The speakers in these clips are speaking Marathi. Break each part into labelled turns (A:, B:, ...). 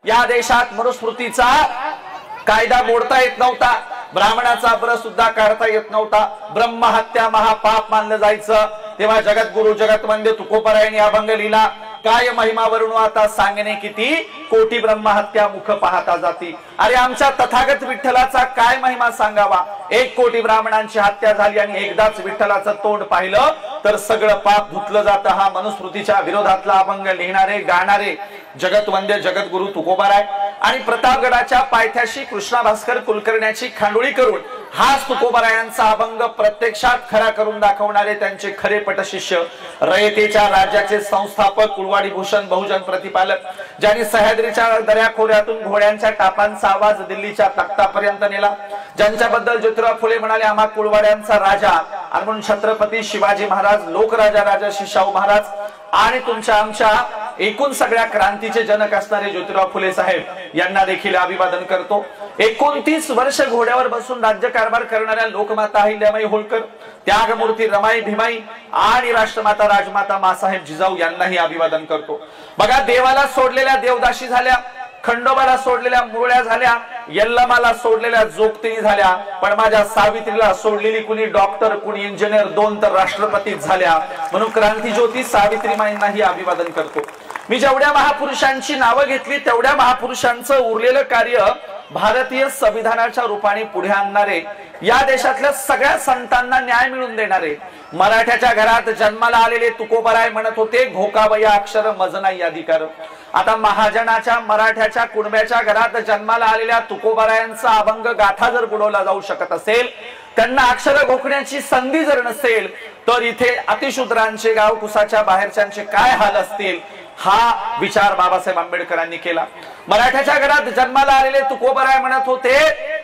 A: या देशात मनुस्मृतीचा कायदा मोडता येत नव्हता, ब्राह्मणाचा ब्र सुद्धा काढता येत नव्हता, ब्रह्महत्या महापाप मानलं जायचं। तेव्हा जगद्गुरु जगतवंद्य तुकोबरायांनी अभंग लिहिला, काय महिमा वर्णू आता सांगणे किती, कोटी ब्रह्महत्या मुख पाहता जाती। अरे आमच्या तथागत विठ्ठलाचा काय महिमा सांगावा, 1 कोटी ब्राह्मणांची हत्या झाली आणि एकदाच विठ्ठलाचं तोंड पाहिलं तर सगळं पाप धुतलं जातं। हा मनुस्मृतीच्या विरोधातला अभंग लिहिणारे गाणारे जगतवंद्य जगद्गुरु तुकोबाराय आणि प्रतापगडाच्या पायथ्याशी कृष्णा भास्कर कुलकर्ण्याची खांडोळी करून हाच तुकोबारायांचा अभंग प्रत्यक्षात खरा करून दाखवणारे त्यांचे खरे पटशिष्य, रयतेच्या राज्याचे संस्थापक, कुळवाडी भूषण बहुजन प्रतिपालक, ज्यांनी सह्याद्रीच्या दऱ्याखोऱ्यातून घोड्यांच्या टापांचा आवाज दिल्लीच्या तख्तापर्यंत नेला, ज्यांच्याबद्दल ज्योतिराव फुले म्हणाले आम्हा कुळवाड्यांचा राजा, आणि म्हणून छत्रपती शिवाजी महाराज, लोकराजा राजर्षी शाहू महाराज आणि तुमच्या आमच्या एकूण सगळ्या क्रांतीचे जनक असणारे ज्योतिराव फुले साहेब यांना देखील अभिवादन करतो। 29 वर्ष घोड्यावर बसून राज्यकारभार करणाऱ्या लोकमाता अहिल्याबाई होळकर, त्यागमूर्ती रमाई भीमाई आणि राष्ट्रमाता राजमाता मासाहेब जिजाऊ यांनाही अभिवादन करतो। बघा, देवाला सोडलेल्या देवदाशी झाल्या, खंडोबाला सोडलेल्या मुरळ्या झाल्या, यल्लमाला सोडलेल्या जोगती झाल्या, पण माझ्या सावित्रीला सोडलेली कुणी डॉक्टर, कुणी इंजिनियर, 2 तर राष्ट्रपती झाल्या। म्हणून क्रांतिज्योती सावित्रीमाईंनाही अभिवादन करतो। मी जेवढ्या महापुरुषांची नावं घेतली तेवढ्या महापुरुषांचं उरलेलं कार्य भारतीय संविधानाच्या रूपाने पुढे आणणारे, या देशातल्या सगळ्या संतांना न्याय मिळवून देणारे, मराठ्याच्या घरात जन्माला आलेले तुकोबराय म्हणत होते घोकावया अक्षर मज नाही अधिकार। आता महाजनाच्या मराठ्याच्या कुणब्याच्या घरात जन्माला आलेल्या तुकोबरायांचा अभंग गाथा जर बुडवला जाऊ शकत असेल, त्यांना अक्षर घोकण्याची संधी जर नसेल, तर इथे अतिशूद्रांचे गाव कुसाच्या बाहेरच्यांचे काय हाल असतील, हा विचार बाबासाहेब आंबेडकरांनी केला। मराठ्याच्या घरात जन्माला आलेले तुकोबराय म्हणत होते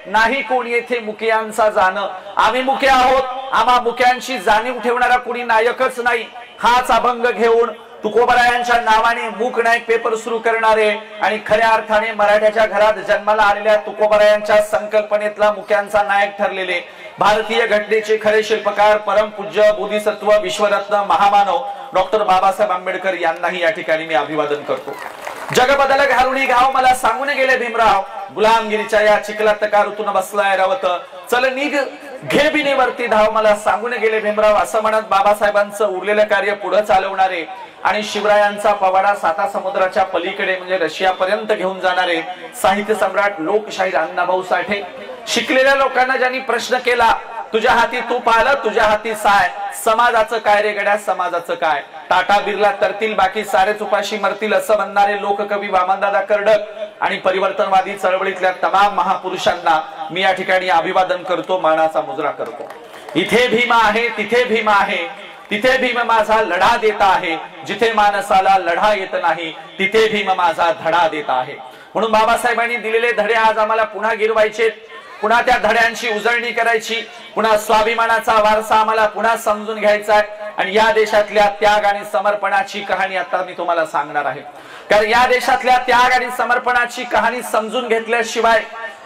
A: नाही कोणी येथे मुक्यांचा जाणं, आम्ही मुके आहोत, आम्हा मुक्यांची जाणीव ठेवणारा कोणी नायकच नाही। हाच अभंग घेऊन तुकोबरायांच्या नावाने मूक नायक पेपर सुरू करणारे आणि खऱ्या अर्थाने मराठ्याच्या घरात जन्माला आलेल्या तुकोबरायांच्या संकल्पनेतला मुक्यांचा नायक ठरलेले भारतीय घटनेचे खरे शिल्पकार, परमपूज्य बोधिसत्व, विश्वरत्न, महामानव डॉक्टर बाबासाहेब आंबेडकर यांनाही या ठिकाणी मी अभिवादन करतो। जग बदल घालुनी गाव मला सांगून गेले भीमराव, गुलामगिरीच्या या चिखलात का ऋतून बसलाय रावत, चल निघ घे बिनेवरती धाव मला सांगून गेले भीमराव, असं म्हणत बाबासाहेबांचं उरलेलं कार्य पुढे चालवणारे आणि शिवरायांचा पवाडा साता समुद्राच्या पलीकडे म्हणजे रशियापर्यंत घेऊन जाणारे साहित्य सम्राट लोकशाहीर अण्णाभाऊ साठे, शिकलेल्या लोकांना ज्यांनी प्रश्न केला तुझ्या हाती तूप आलं, तुझ्या हाती साय, समाजाचं काय रे गड्या, समाजाचं काय, टाटा बिर्ला तरतील बाकी सारेच उपाशी मरतील, असं म्हणणारे लोककवी वामनदादा कर्डक आणि परिवर्तनवादी चळवळीतल्या तमाम महापुरुषांना मी या ठिकाणी अभिवादन करतो, मानाचा मुजरा करतो। इथे भीम आहे, तिथे भीम आहे, तिथे भीम माझा लढा देता आहे, जिथे माणसाला लढा येत नाही तिथे भीम माझा धडा देता आहे। म्हणून बाबासाहेबांनी दिलेले धडे आज आम्हाला पुन्हा गिरवायचे, पुन्हा त्या धड्यांची उजळणी करायची, पुन्हा स्वाभिमानाचा वारसा आम्हाला पुन्हा समजून घ्यायचा आहे आणि या देशातल्या त्याग आणि समर्पणाची कहाणी आता मी तुम्हाला सांगणार आहे। कारण या देशातल्या त्याग आणि समर्पणाची कहाणी समजून घेतल्याशिवाय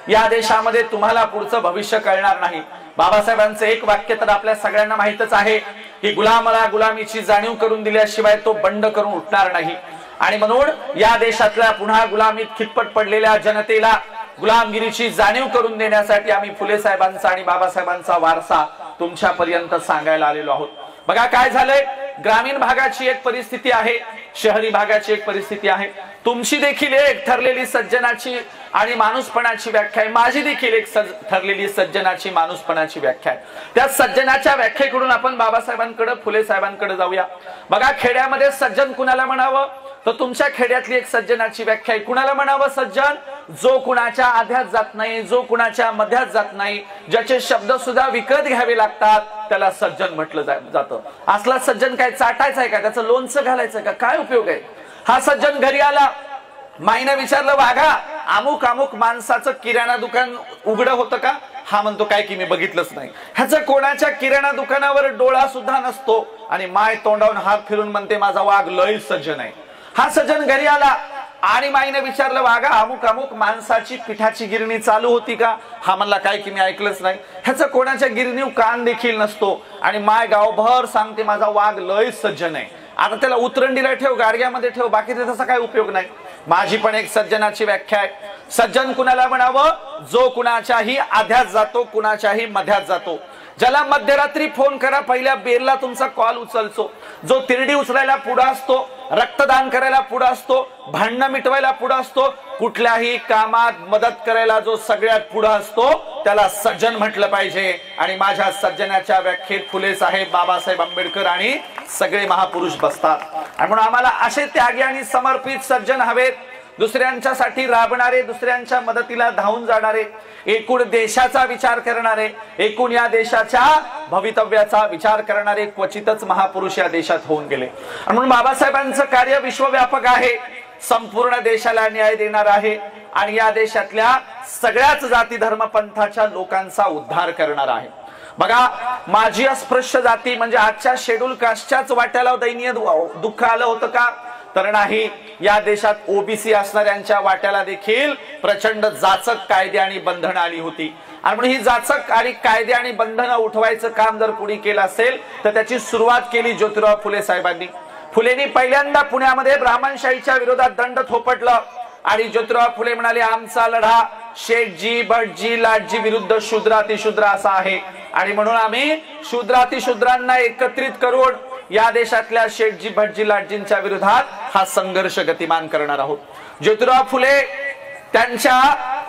A: या देशामध्ये तुम्हाला पुढचं भविष्य कळणार नाही। बाबासाहेबांचं एक वाक्य तर आपल्या सगळ्यांना माहितच आहे की गुलामाला गुलामीची जाणीव करून दिल्याशिवाय तो बंड करून उठणार नाही, आणि म्हणून या देशातल्या पुन्हा गुलामीत खितपट पडलेल्या जनतेला गुलामगिरीची जाणीव करून देण्यासाठी आम्ही फुले साहेबांचा आणि बाबासाहेबांचा वारसा तुमच्यापर्यंत सांगायला आलेलो आहोत। बघा काय झालंय, ग्रामीण भागाची एक परिस्थिती आहे, शहरी भागाची एक परिस्थिती आहे। तुमची देखील एक ठरलेली सज्जनाची आणि माणूसपणाची व्याख्या आहे, माझी देखील एक ठरलेली सज्जनाची माणूसपणाची व्याख्या आहे। त्या सज्जनाच्या व्याख्येकडून आपण बाबासाहेबांकडे, फुले साहेबांकडे जाऊया। बघा, खेड्यामध्ये सज्जन कुणाला म्हणावं, तर तुमच्या खेड्यातली एक सज्जनाची व्याख्या आहे। कुणाला म्हणावं सज्जन, जो कुणाच्या आध्यात जात नाही, जो कुणाच्या मध्यात जात नाही, ज्याचे शब्द सुद्धा विकत घ्यावे लागतात त्याला सज्जन म्हटलं जातं। असला सज्जन काय चाटायचा आहे का, त्याचं लोणचं घालायचं का, काय उपयोग आहे। हा सज्जन घरी आला, माईने विचारलं वाघा अमुक अमुक माणसाचं किराणा दुकान उघडं होतं का, हा म्हणतो काय की मी बघितलंच नाही। ह्याचं कोणाच्या किराणा दुकानावर डोळा सुद्धा नसतो आणि माय तोंडावून हात फिरून म्हणते माझा वाघ लय सज्जन आहे। हा सज्जन घरी आला आणि माईने विचारलं वाघा अमुक अमुक माणसाची पिठाची गिरणी चालू होती का, हा म्हणला काय की मी ऐकलंच नाही। ह्याचं कोणाच्या गिरणीवर कान देखील नसतो आणि माय गावभर सांगते माझा वाघ लय सज्जन आहे। आता त्याला उतरंडीला ठेव, गाडग्यामध्ये ठेव, बाकीचा तसा काय उपयोग नाही। माझी पण एक सज्जनाची व्याख्या आहे, सज्जन कुणाला म्हणावं, जो कुणाच्याही आध्यात जातो, कुणाच्याही मध्यात जातो, ज्याला मध्यरात्री फोन करा पहिल्या बेरला तुमचा कॉल उचलतो, जो तिरडी उचलायला पुढे असतो, रक्तदान करायला पुढे असतो, भांडणं मिटवायला पुढे असतो, कुठल्याही कामात मदत करायला जो सगळ्यात पुढे असतो त्याला सज्जन म्हटलं पाहिजे। आणि माझ्या सज्जनाच्या व्याख्येत फुले साहेब, बाबासाहेब आंबेडकर आणि सगळे महापुरुष बसतात। आणि म्हणून आम्हाला असे त्यागी आणि समर्पित सज्जन हवेत, दुसऱ्यांच्यासाठी राबणारे, दुसऱ्यांच्या मदतीला धावून जाणारे, एकूण देशाचा विचार करणारे, एकूण या देशाच्या भवितव्याचा विचार करणारे क्वचितच महापुरुष या देशात होऊन गेले। म्हणून बाबासाहेबांचं कार्य विश्वव्यापक आहे, संपूर्ण देशाला न्याय देणार आहे आणि या देशातल्या सगळ्याच जाती धर्म पंथाच्या लोकांचा उद्धार करणार आहे। बघा, माझी अस्पृश्य जाती म्हणजे आजच्या शेड्यूल कास्टच्याच वाट्याला दैनीय दुःख आलं होतं का? तर नाही, या देशात ओबीसी असणाऱ्यांच्या वाट्याला देखील प्रचंड जाचक कायदे आणि बंधनं आली होती। आणि म्हणून ही जाचक आणि कायदे आणि बंधनं उठवायचं काम जर कुणी केलं असेल तर त्याची सुरुवात केली ज्योतिराव फुले साहेबांनी। फुलेंनी पहिल्यांदा पुण्यामध्ये ब्राह्मणशाहीच्या विरोधात दंड थोपटलं आणि ज्योतिराव फुले म्हणाले, आमचा लढा शेठजी, भटजी, लाटजी विरुद्ध शूद्रातिशूद्र असा आहे आणि म्हणून आम्ही शूद्रातिशूद्रांना एकत्रित करून या देशातल्या शेठजी, भटजी, लाटजींच्या विरोधात हा संघर्ष गतिमान करणार आहोत। ज्योतिराव फुले त्यांच्या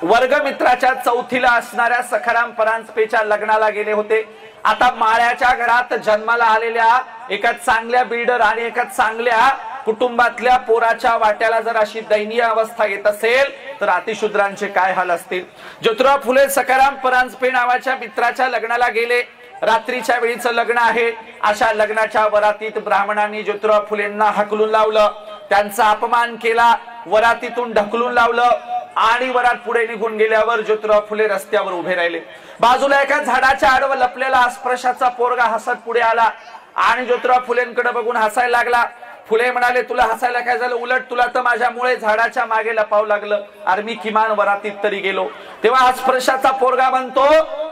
A: वर्गमित्राच्या चौथीला असणाऱ्या सखाराम परांजपेच्या लग्नाला गेले होते। आता माळ्याच्या घरात जन्माला आलेल्या एका चांगल्या बिल्डर आणि एका चांगल्या कुटुंबातल्या पोराच्या वाट्याला जर अशी दयनीय अवस्था येत असेल तर अतिशूद्रांचे काय हाल असतील। ज्योतिराव फुले सखाराम परांजपे नावाच्या मित्राच्या लग्नाला गेले, रात्रीच्या वेळीचं लग्न आहे, अशा लग्नाच्या वरातीत ब्राह्मणांनी ज्योतिराव फुलेंना हकलून लावलं, त्यांचा अपमान केला, वरातीतून ढकलून लावलं आणि वरात पुढे निघून गेल्यावर ज्योतिराव फुले रस्त्यावर उभे राहिले। बाजूला एका झाडाच्या आडवं लपलेला अस्पृश्याचा पोरगा हसत पुढे आला आणि ज्योतिराव फुलेंकडे बघून हसायला लागला। फुले म्हणाले, तुला हसायला काय झालं? उलट तुला तर माझ्यामुळे झाडाच्या मागे लपावं लागलं, अरे मी किमान वरातीत तरी गेलो। तेव्हा अस्पृश्याचा पोरगा म्हणतो,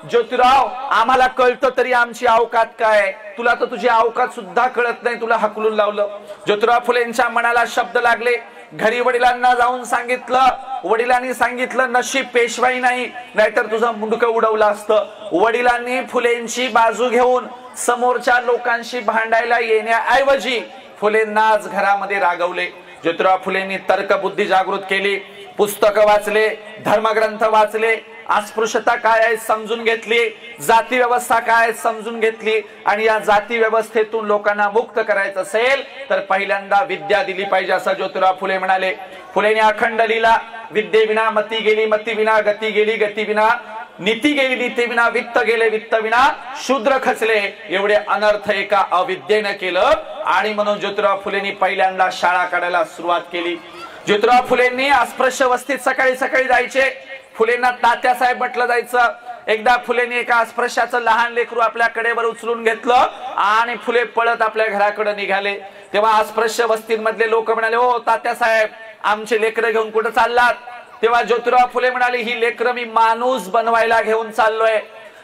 A: ज्योतिराव आम्हाला कळतं तरी आमची अवकात काय, तुला तर तुझी अवकात सुद्धा कळत नाही, तुला हकलून लावलं। ज्योतिराव फुलेंच्या मनाला शब्द लागले, घरी वडिलांना जाऊन सांगितलं, वडिलांनी सांगितलं नशीब पेशवाई नाही, नाहीतर तुझं मुंडकं उडवलं असतं। वडिलांनी फुलेंची बाजू घेऊन समोरच्या लोकांशी भांडायला येण्याऐवजी फुलेंना आज घरामध्ये रागवले। ज्योतिराव फुलेंनी तर्कबुद्धी जागृत केली, पुस्तकं वाचले, धर्मग्रंथ वाचले, अस्पृश्यता काय आहे समजून घेतली, जाती व्यवस्था काय आहे समजून घेतली आणि या जाती व्यवस्थेतून लोकांना मुक्त करायचं असेल तर पहिल्यांदा विद्या दिली पाहिजे असं ज्योतिराव फुले म्हणाले। फुलेंनी अखंड लिहिला, विद्येविना मती गेली, मती विना गती गेली, गती विना नीती गेली, नीती विना वित्त गेले, वित्त विना शूद्र खचले। एवढे अनर्थ एका अविद्येनं केलं आणि म्हणून ज्योतिराव फुलेंनी पहिल्यांदा शाळा काढायला सुरुवात केली। ज्योतिराव फुलेंनी अस्पृश्य वस्तीत सकाळी सकाळी जायचे, फुलेंना तात्यासाहेब म्हटलं जायचं। एकदा फुलेंनी एका अस्पृश्याचं लहान लेकरू आपल्या कडेवर उचलून घेतलं आणि फुले पळत आपल्या घराकडे निघाले। तेव्हा अस्पृश्य वस्तीमधले लोक म्हणाले, ओ तात्यासाहेब आमचे लेकरं घेऊन कुठे चाललात? तेव्हा ज्योतिराव फुले म्हणाले, ही लेकरं मी माणूस बनवायला घेऊन चाललोय।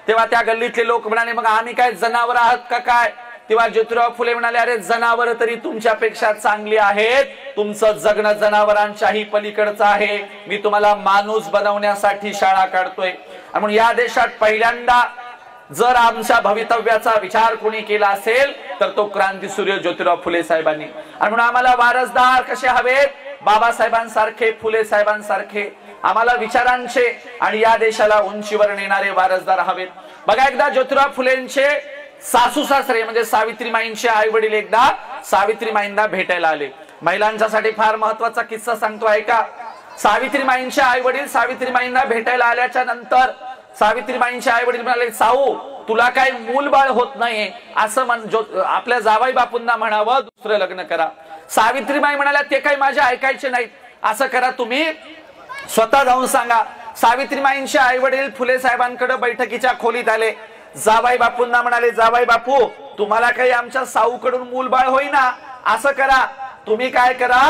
A: तेव्हा त्या गल्लीतले लोक म्हणाले, मग आम्ही काय जनावर आहात का काय? तेव्हा ज्योतिराव फुले म्हणाले, अरे जनावर तरी तुमच्यापेक्षा चांगली आहेत, तुमचं जगणं जनावरांच्याही पलीकडचं आहे, मी तुम्हाला माणूस बनवण्यासाठी शाळा काढतोय। म्हणून या देशात पहिल्यांदा जर आमच्या भवितव्याचा विचार कोणी केला असेल तर तो क्रांतीसूर्य ज्योतिराव फुले साहेबांनी। आणि म्हणून आम्हाला वारसदार कसे हवेत? बाबासाहेबांसारखे, फुले साहेबांसारखे आम्हाला विचारांचे आणि या देशाला उंचीवर नेणारे वारसदार हवेत। बघा, एकदा ज्योतिराव फुलेंचे सासू सासरे म्हणजे सावित्रीमाईंचे आई वडील एकदा सावित्रीमाईंना भेटायला आले। महिलांच्यासाठी फार महत्वाचा किस्सा सांगतो ऐका। सावित्रीमाईंचे आई वडील सावित्रीमाईंना भेटायला आल्याच्या नंतर सावित्रीमाईंचे आई वडील म्हणाले, साऊ तुला काय मूलबाळ होत नाही असं आपल्या जावाई बापूंना म्हणावं, दुसरं लग्न करा। सावित्रीमाई म्हणाल्या, ते काही माझे ऐकायचे नाहीत, असं करा तुम्ही स्वतः जाऊन सांगा। सावित्रीमाईंचे आई वडील फुले साहेबांकडे बैठकीच्या खोलीत आले, जावाई बापूंना म्हणाले, जावाई बापू तुम्हाला काही आमच्या साऊकडून मूलबाळ होईना, असं करा तुम्ही काय करा,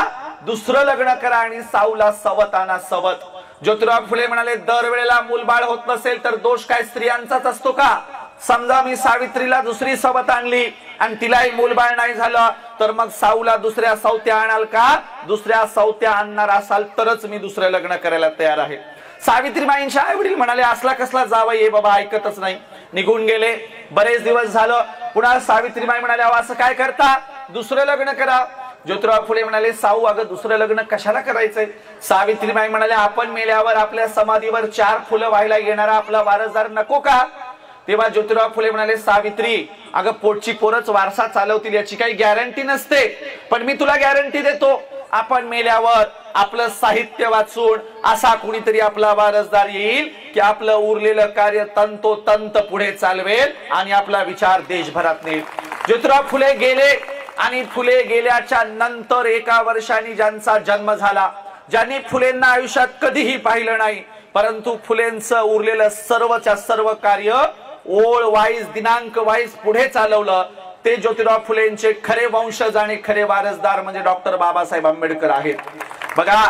A: दुसरं लग्न करा आणि साऊला सवत आणा, सवत। ज्योतिराव फुले म्हणाले, दरवेळेला मूलबाळ होत नसेल तर दोष काय स्त्रियांचाच असतो का? समजा मी सावित्रीला दुसरी सवत आणली आणि तिलाही मूलबाळ नाही झालं तर मग साऊला दुसऱ्या सवत्या आणाल का? दुसऱ्या सवत्या आणणार असाल तरच मी दुसरं लग्न करायला तयार आहे. सावित्रीबाईंच्या आई वडील म्हणाले असला कसला जावई आहे बाबा, ऐकतच नाही. निघून गेले. बरेच दिवस झालं. पुन्हा सावित्रीबाई म्हणाल्या असं काय करता, दुसरं लग्न करा. ज्योतिराव फुले म्हणाले साऊ अगं दुसरं लग्न कशाला करायचंय? सावित्रीबाई म्हणाले आपण मेल्यावर आपल्या समाधीवर 4 फुलं व्हायला येणारा आपला वारसदार नको का? तेव्हा ज्योतिराव फुले म्हणाले सावित्री अगं पोटची पोरच वारसा चालवतील याची काही गॅरंटी नसते, पण मी तुला गॅरंटी देतो आपण मेल्यावर आपलं साहित्य वाचून असा कुणीतरी आपला वारसदार येईल की आपलं उरलेलं कार्य तंतोतंत पुढे चालवेल आणि आपला विचार देशभरात नेईल. ज्योतिराव फुले गेले आणि फुले गेल्याच्या नंतर 1 वर्षांनी ज्यांचा जन्म झाला, ज्यांनी फुलेंना आयुष्यात कधीही पाहिलं नाही, परंतु फुलेंचं उरलेलं सर्वच्या सर्व कार्य ओळ वाईज दिनांक वाईज पुढे चालवलं, ते ज्योतिराव फुलेंचे खरे वंशज आणि खरे वारसदार म्हणजे डॉक्टर बाबासाहेब आंबेडकर आहेत. बघा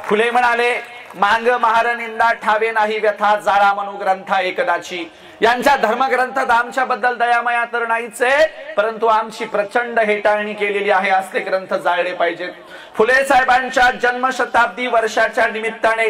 A: फुले म्हणाले मांग महार निंदा ठावे नाही व्यथा जाळा म्हणू ग्रंथा एकदाची. यांच्या धर्मग्रंथात आमच्याबद्दल दयामया तर नाहीच आहे, परंतु आमची प्रचंड हेटाळणी केलेली आहे, असले ग्रंथ जाळले पाहिजेत. फुले साहेबांच्या जन्मशताब्दी वर्षाच्या निमित्ताने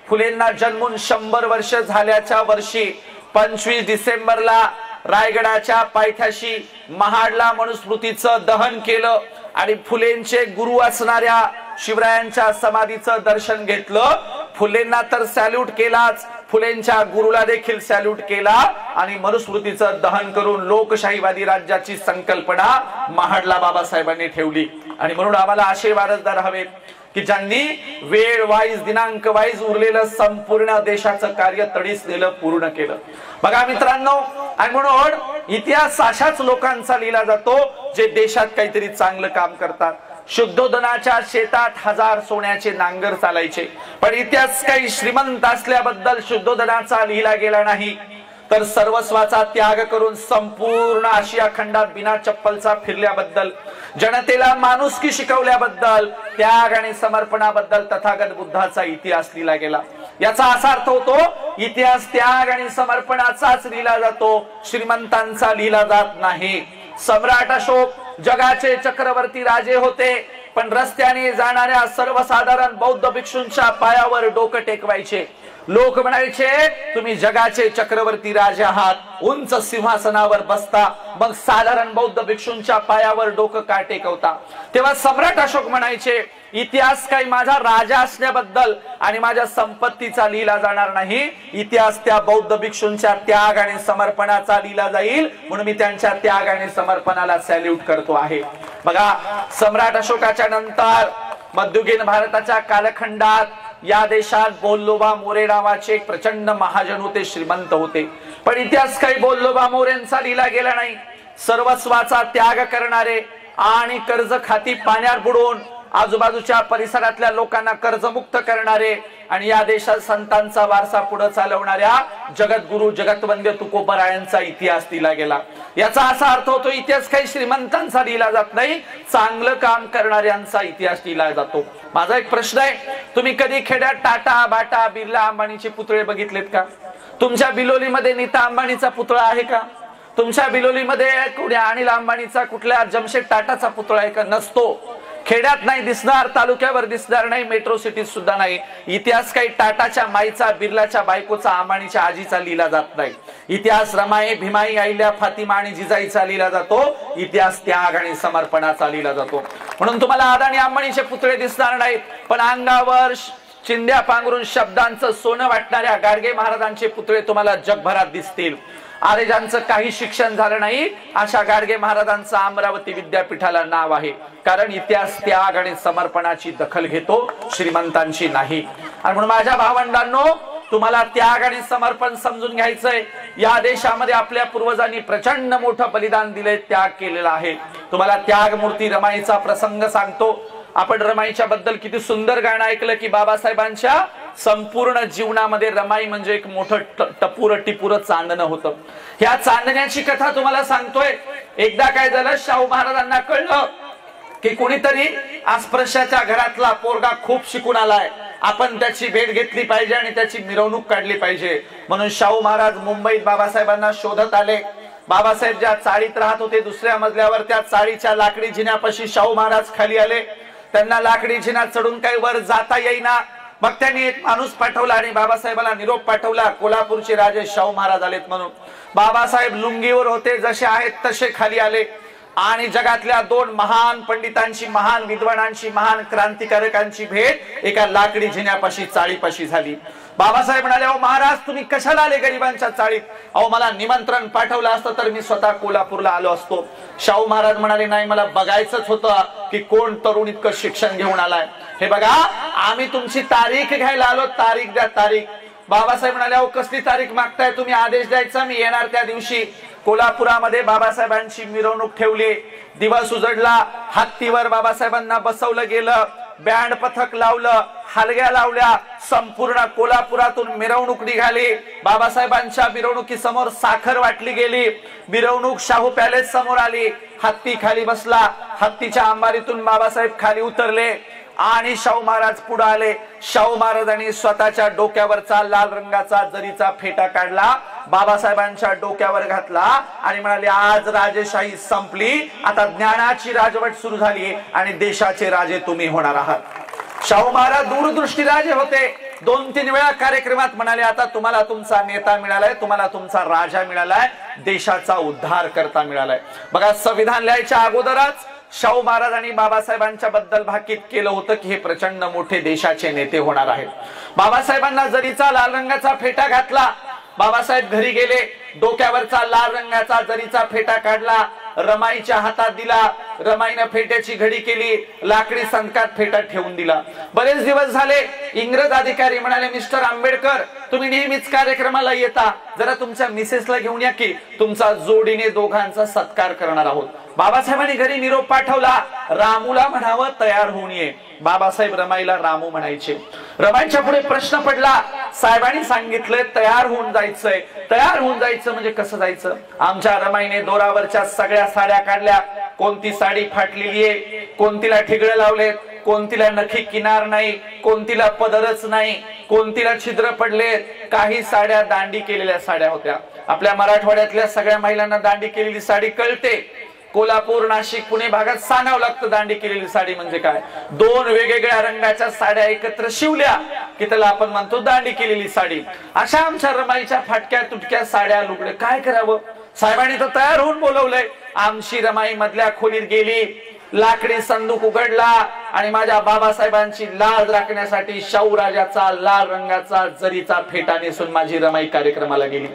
A: फुलेंना जन्मून 100 वर्ष झाल्याच्या वर्षी 25 डिसेंबरला रायगडाच्या पायथ्याशी महाडला मनुस्मृतीचं दहन केलं आणि फुलेंचे गुरु असणाऱ्या शिवरायांच्या समाधीचं दर्शन घेतलं. फुलेंना तर सॅल्यूट केलाच, फुलेंच्या गुरुला देखील सॅल्यूट केला आणि मनुस्मृतीचं दहन करून लोकशाहीवादी राज्याची संकल्पना महाडला बाबासाहेबांनी ठेवली. आणि म्हणून आम्हाला असे वारसदार हवेत की ज्यांनी वेळ वाईज दिनांक वाईज उरलेलं संपूर्ण देशाचं कार्य तडीसलेलं पूर्ण केलं. बघा मित्रांनो, आणि म्हणून इतिहास अशाच लोकांचा लिहिला जातो जे देशात काहीतरी चांगलं काम करतात. शुद्धोदनाच्या शेतात 1000 सोन्याचे नांगर चालायचे, पण इतिहास काही श्रीमंत असल्याबद्दल शुद्धोदनाचा लिहिला गेला नाही, तर सर्वस्वाचा त्याग करून संपूर्ण आशिया खंडात बिना चप्पलचा फिरल्याबद्दल, जनतेला माणुसकी शिकवल्याबद्दल, त्याग आणि समर्पणाबद्दल तथागत बुद्धाचा इतिहास लिहिला गेला. याचा असा अर्थ होतो इतिहास त्याग आणि समर्पणाचाच लिहिला जातो, श्रीमंतांचा लिहिला जात नाही. सम्राट अशोक जगाचे चक्रवर्ती राजे होते, पण रस्त्याने जाणाऱ्या सर्वसाधारण बौद्ध भिक्षूंच्या पायावर डोकं टेकवायचे. लोक म्हणायचे तुम्ही जगाचे चक्रवर्ती राजे आहात, उंच सिंहासनावर बसता, मग साधारण बौद्ध भिक्षूंच्या पायावर डोकं का टेकवता? तेव्हा सम्राट अशोक म्हणायचे इतिहास काही माझा राजा असण्याबद्दल आणि माझ्या संपत्तीचा लिहिला जाणार नाही, इतिहास त्या बौद्ध भिक्षूंच्या त्याग आणि समर्पणाचा लिहिला जाईल, म्हणून मी त्यांच्या त्याग आणि समर्पणाला सॅल्यूट करतो आहे. बघा सम्राट अशोकाच्या नंतर मध्ययुगीन भारताच्या कालखंडात या देशात बोल्लोबा मोरे नावाचे एक प्रचंड महाजन होते, श्रीमंत होते, पण इतिहास काही बोल्लोबा मोरेंचा लिहिला गेला नाही. सर्वस्वाचा त्याग करणारे आणि कर्ज खाती पाण्यात बुडवून आजूबाजूच्या परिसरातल्या लोकांना कर्जमुक्त करणारे आणि या देशात संतांचा वारसा पुढे चालवणाऱ्या जगद्गुरु जगतवंद्य तुकोबरायांचा इतिहास लिहिला गेला. याचा असा अर्थ होतो इतिहास काही श्रीमंतांचा लिहिला जात नाही, चांगलं काम करणाऱ्यांचा इतिहास लिहिला जातो. माझा एक प्रश्न आहे, तुम्ही कधी खेड्यात टाटा बाटा बिर्ला अंबानीचे पुतळे बघितलेत का? तुमच्या बिलोलीमध्ये नीता अंबानीचा पुतळा आहे का? तुमच्या बिलोलीमध्ये कुठल्या अनिल अंबानीचा कुठल्या जमशेद टाटाचा पुतळा आहे का? नसतो. खेड्यात नाही दिसणार, तालुक्यावर दिसणार नाही, मेट्रो सिटीत सुद्धा नाही. इतिहास काही टाटाच्या माईचा, बिर्लाच्या बायकोचा, अंबानीच्या आजीचा लिहिला जात नाही. इतिहास रमाई भीमाई अहिल्या फातिमा आणि जिजाईचा लिहिला जातो. इतिहास त्याग आणि समर्पणाचा लिहिला जातो. म्हणून तुम्हाला अदानी अंबानीचे पुतळे दिसणार नाहीत, पण अंगावर चिंध्या पांघरून शब्दांचं सोनं वाटणाऱ्या गाडगे महाराजांचे पुतळे तुम्हाला जगभरात दिसतील. अरे ज्यांचं काही शिक्षण झालं नाही अशा गाडगे महाराजांचं अमरावती विद्यापीठाला नाव आहे, कारण इतिहास त्याग आणि समर्पणाची दखल घेतो, श्रीमंतांची नाही. आणि म्हणून माझ्या भावंडांनो, तुम्हाला त्याग आणि समर्पण समजून घ्यायचंय. या देशामध्ये आपल्या पूर्वजांनी प्रचंड मोठं बलिदान दिले, त्याग केलेला आहे. तुम्हाला त्यागमूर्ती रमाईचा प्रसंग सांगतो. आपण रमाईच्या बद्दल किती सुंदर गाणं ऐकलं की बाबासाहेबांच्या संपूर्ण जीवनामध्ये रमाई म्हणजे एक मोठं टपूर टिपूर चांदणं होतं. ह्या चांदण्याची कथा तुम्हाला सांगतोय. एकदा काय झालं, शाहू महाराजांना कळलं की कोणीतरी अस्पृश्याच्या घरातला पोरगा खूप शिकून आलाय, आपण त्याची भेट घेतली पाहिजे आणि त्याची मिरवणूक काढली पाहिजे. म्हणून शाहू महाराज मुंबईत बाबासाहेबांना शोधत आले. बाबासाहेब ज्या चाळीत राहत होते दुसऱ्या मजल्यावर, त्या चाळीच्या लाकडी जिन्यापाशी शाहू महाराज खाली आले. त्यांना लाकडी जिना चढून काही वर जाता येईना. मग त्यांनी एक माणूस पाठवला आणि बाबासाहेबांना निरोप पाठवला, कोल्हापूरचे राजे शाहू महाराज आलेत म्हणून. बाबासाहेब लुंगीवर होते, जसे आहेत तसे खाली आले आणि जगातल्या दोन महान पंडितांची, महान विद्वानांची, महान क्रांतिकारकांची भेट एका लाकडी जिन्यापाशी चाळीपाशी झाली. बाबासाहेब म्हणाले, अहो महाराज तुम्ही कशाला आले गरिबांच्या चाळीत? अहो मला निमंत्रण पाठवलं असतं तर मी स्वतः कोल्हापूरला आलो असतो. शाहू महाराज म्हणाले, नाही मला बघायचंच होतं की कोण तरुण इतकं शिक्षण घेऊन आलाय. हे बघा आम्ही तुमची तारीख घ्यायला आलो, तारीख द्या तारीख. बाबासाहेब म्हणाले, अहो कसली तारीख मागताय तुम्ही? आदेश द्यायचा, मी येणार त्या दिवशी. कोल्हापुरामध्ये बाबासाहेबांची मिरवणूक ठेवली. दिवस उजडला, हत्तीवर बाबासाहेबांना बसवलं गेलं, बँड पथक लावलं, हलग्या लावल्या, संपूर्ण कोल्हापुरातून मिरवणूक निघाली. बाबासाहेबांच्या मिरवणुकीसमोर साखर वाटली गेली. मिरवणूक शाहू पॅलेस समोर आली. हत्ती खाली बसला. हत्तीच्या अंबारीतून बाबासाहेब खाली उतरले आणि शाहू महाराज पुढे आले. शाहू महाराजांनी स्वतःच्या डोक्यावरचा लाल रंगाचा जरीचा फेटा काढला, बाबासाहेबांच्या डोक्यावर घातला आणि म्हणाले, आज राजेशाही संपली, आता ज्ञानाची राजवट सुरू झाली आणि देशाचे राजे तुम्ही होणार आहात. शाहू महाराज दूरदृष्टी राजे होते. 2-3 वेळा कार्यक्रमात म्हणाले, आता तुम्हाला तुमचा नेता मिळालाय, तुम्हाला तुमचा राजा मिळालाय, देशाचा उद्धार करता मिळालाय. बघा संविधान लिहायच्या अगोदरच शाहू महाराजांनी बाबासाहेबांच्या बद्दल भाकीत केलं होतं की हे प्रचंड मोठे देशाचे नेते होणार आहेत. बाबासाहेबांना जरीचा लाल रंगाचा फेटा घातला. बाबासाहेब घरी गेले, डोक्यावरचा लाल रंगाचा जरीचा फेटा काढला, रमाईच्या हातात दिला. रमाईने फेट्याची घडी केली, लाकडी संकात फेटा ठेवून दिला. बरेच दिवस झाले. इंग्रज अधिकारी म्हणाले, मिस्टर आंबेडकर तुम्ही नेहमीच कार्यक्रमाला येता, जरा तुमच्या मिसेसला घेऊन या की, तुमचा जोडीने दोघांचा सत्कार करणार आहोत. बाबासाहेबांनी घरी निरोप पाठवला, रामूला म्हणावं तयार होऊन ये. बाबासाहेब रमाईला रामू म्हणायचे. रमाईच्या पुढे प्रश्न पडला. साहेबांनी सांगितलंय तयार होऊन जायचंय. तयार होऊन जायचं म्हणजे कसं जायचं? आमच्या रमाईने दोरावरच्या सगळ्या साड्या काढल्या. कोणती साडी फाटलेली आहे, कोणतीला ठिगळे लावलेत, कोणतीला नखी किनार नाही, कोणतीला पदरच नाही, कोणतीला छिद्र पडलेत. काही साड्या दांडी केलेल्या साड्या होत्या. आपल्या मराठवाड्यातल्या सगळ्या महिलांना दांडी केलेली साडी कळते. कोल्हापूर, नाशिक, पुणे भागात सांगावं लागतं दांडी केलेली साडी म्हणजे काय. 2 वेगवेगळ्या रंगाच्या साड्या एकत्र शिवल्या की त्याला आपण म्हणतो दांडी केलेली साडी. अशा आमच्या रमाईच्या फाटक्या तुटक्या साड्या, लुगडे, काय करावं? साहेबांनी तर तयार होऊन बोलवलंय. आमची रमाई मधल्या खोलीत गेली, लाकडी संदूक उघडला आणि माझ्या बाबासाहेबांची लाज राखण्यासाठी शाहू राजाचा लाल रंगाचा जरीचा फेटा नेसून माझी रमाई कार्यक्रमाला गेली.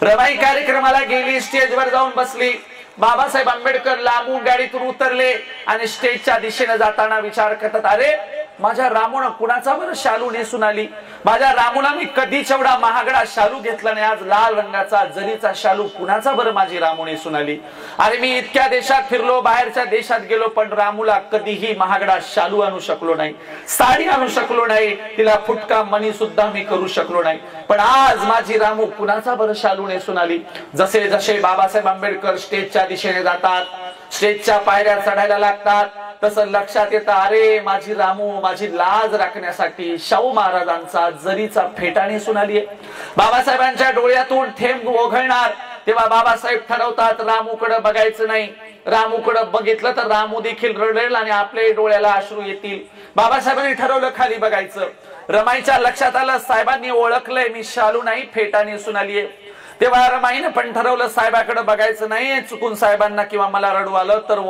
A: रमाई कार्यक्रमाला गेली, स्टेजवर जाऊन बसली. बाबासाहेब आंबेडकर लांबून गाडीतून उतरले आणि स्टेजच्या दिशेने जाताना विचार करतात, अरे माझ्या रामून कुणाचा बरं शालू नेसून आली? माझ्या रामूला मी कधीच एवढा महागडा शालू घेतला नाही, आज लाल रंगाचा जरीचा शालू कुणाचा बरं माझी रामू नेसून आली? अरे मी इतक्या देशात फिरलो, बाहेरच्या देशात गेलो, पण रामूला कधीही महागडा शालू आणू शकलो नाही, साडी आणू शकलो नाही, तिला फुटका मणी सुद्धा मी करू शकलो नाही, पण आज माझी रामू कुणाचा बरं शालू नेसून आली? जसे जसे बाबासाहेब आंबेडकर स्टेजच्या दिशेने जातात, स्टेजच्या पायऱ्या चढायला लागतात, तसं लक्षात येतं, अरे माझी रामू माझी लाज राखण्यासाठी शाहू महाराजांचा जरीचा फेटा नेसून आली आहे. बाबासाहेबांच्या डोळ्यातून थेंब ओघळणार तेव्हा बाबासाहेब ठरवतात रामूकडे बघायचं नाही. रामूकडे बघितलं तर रामू देखील रडेल आणि आपल्या डोळ्याला अश्रू येतील. बाबासाहेबांनी ठरवलं खाली बघायचं. रमाईच्या लक्षात आलं, साहेबांनी ओळखलंय मी शालू नाही फेटा नेसून आली आहे. तेव्हा रमाईने पण ठरवलं साहेबाकडे बघायचं नाही, चुकून साहेबांना किंवा मला रडू आलं तर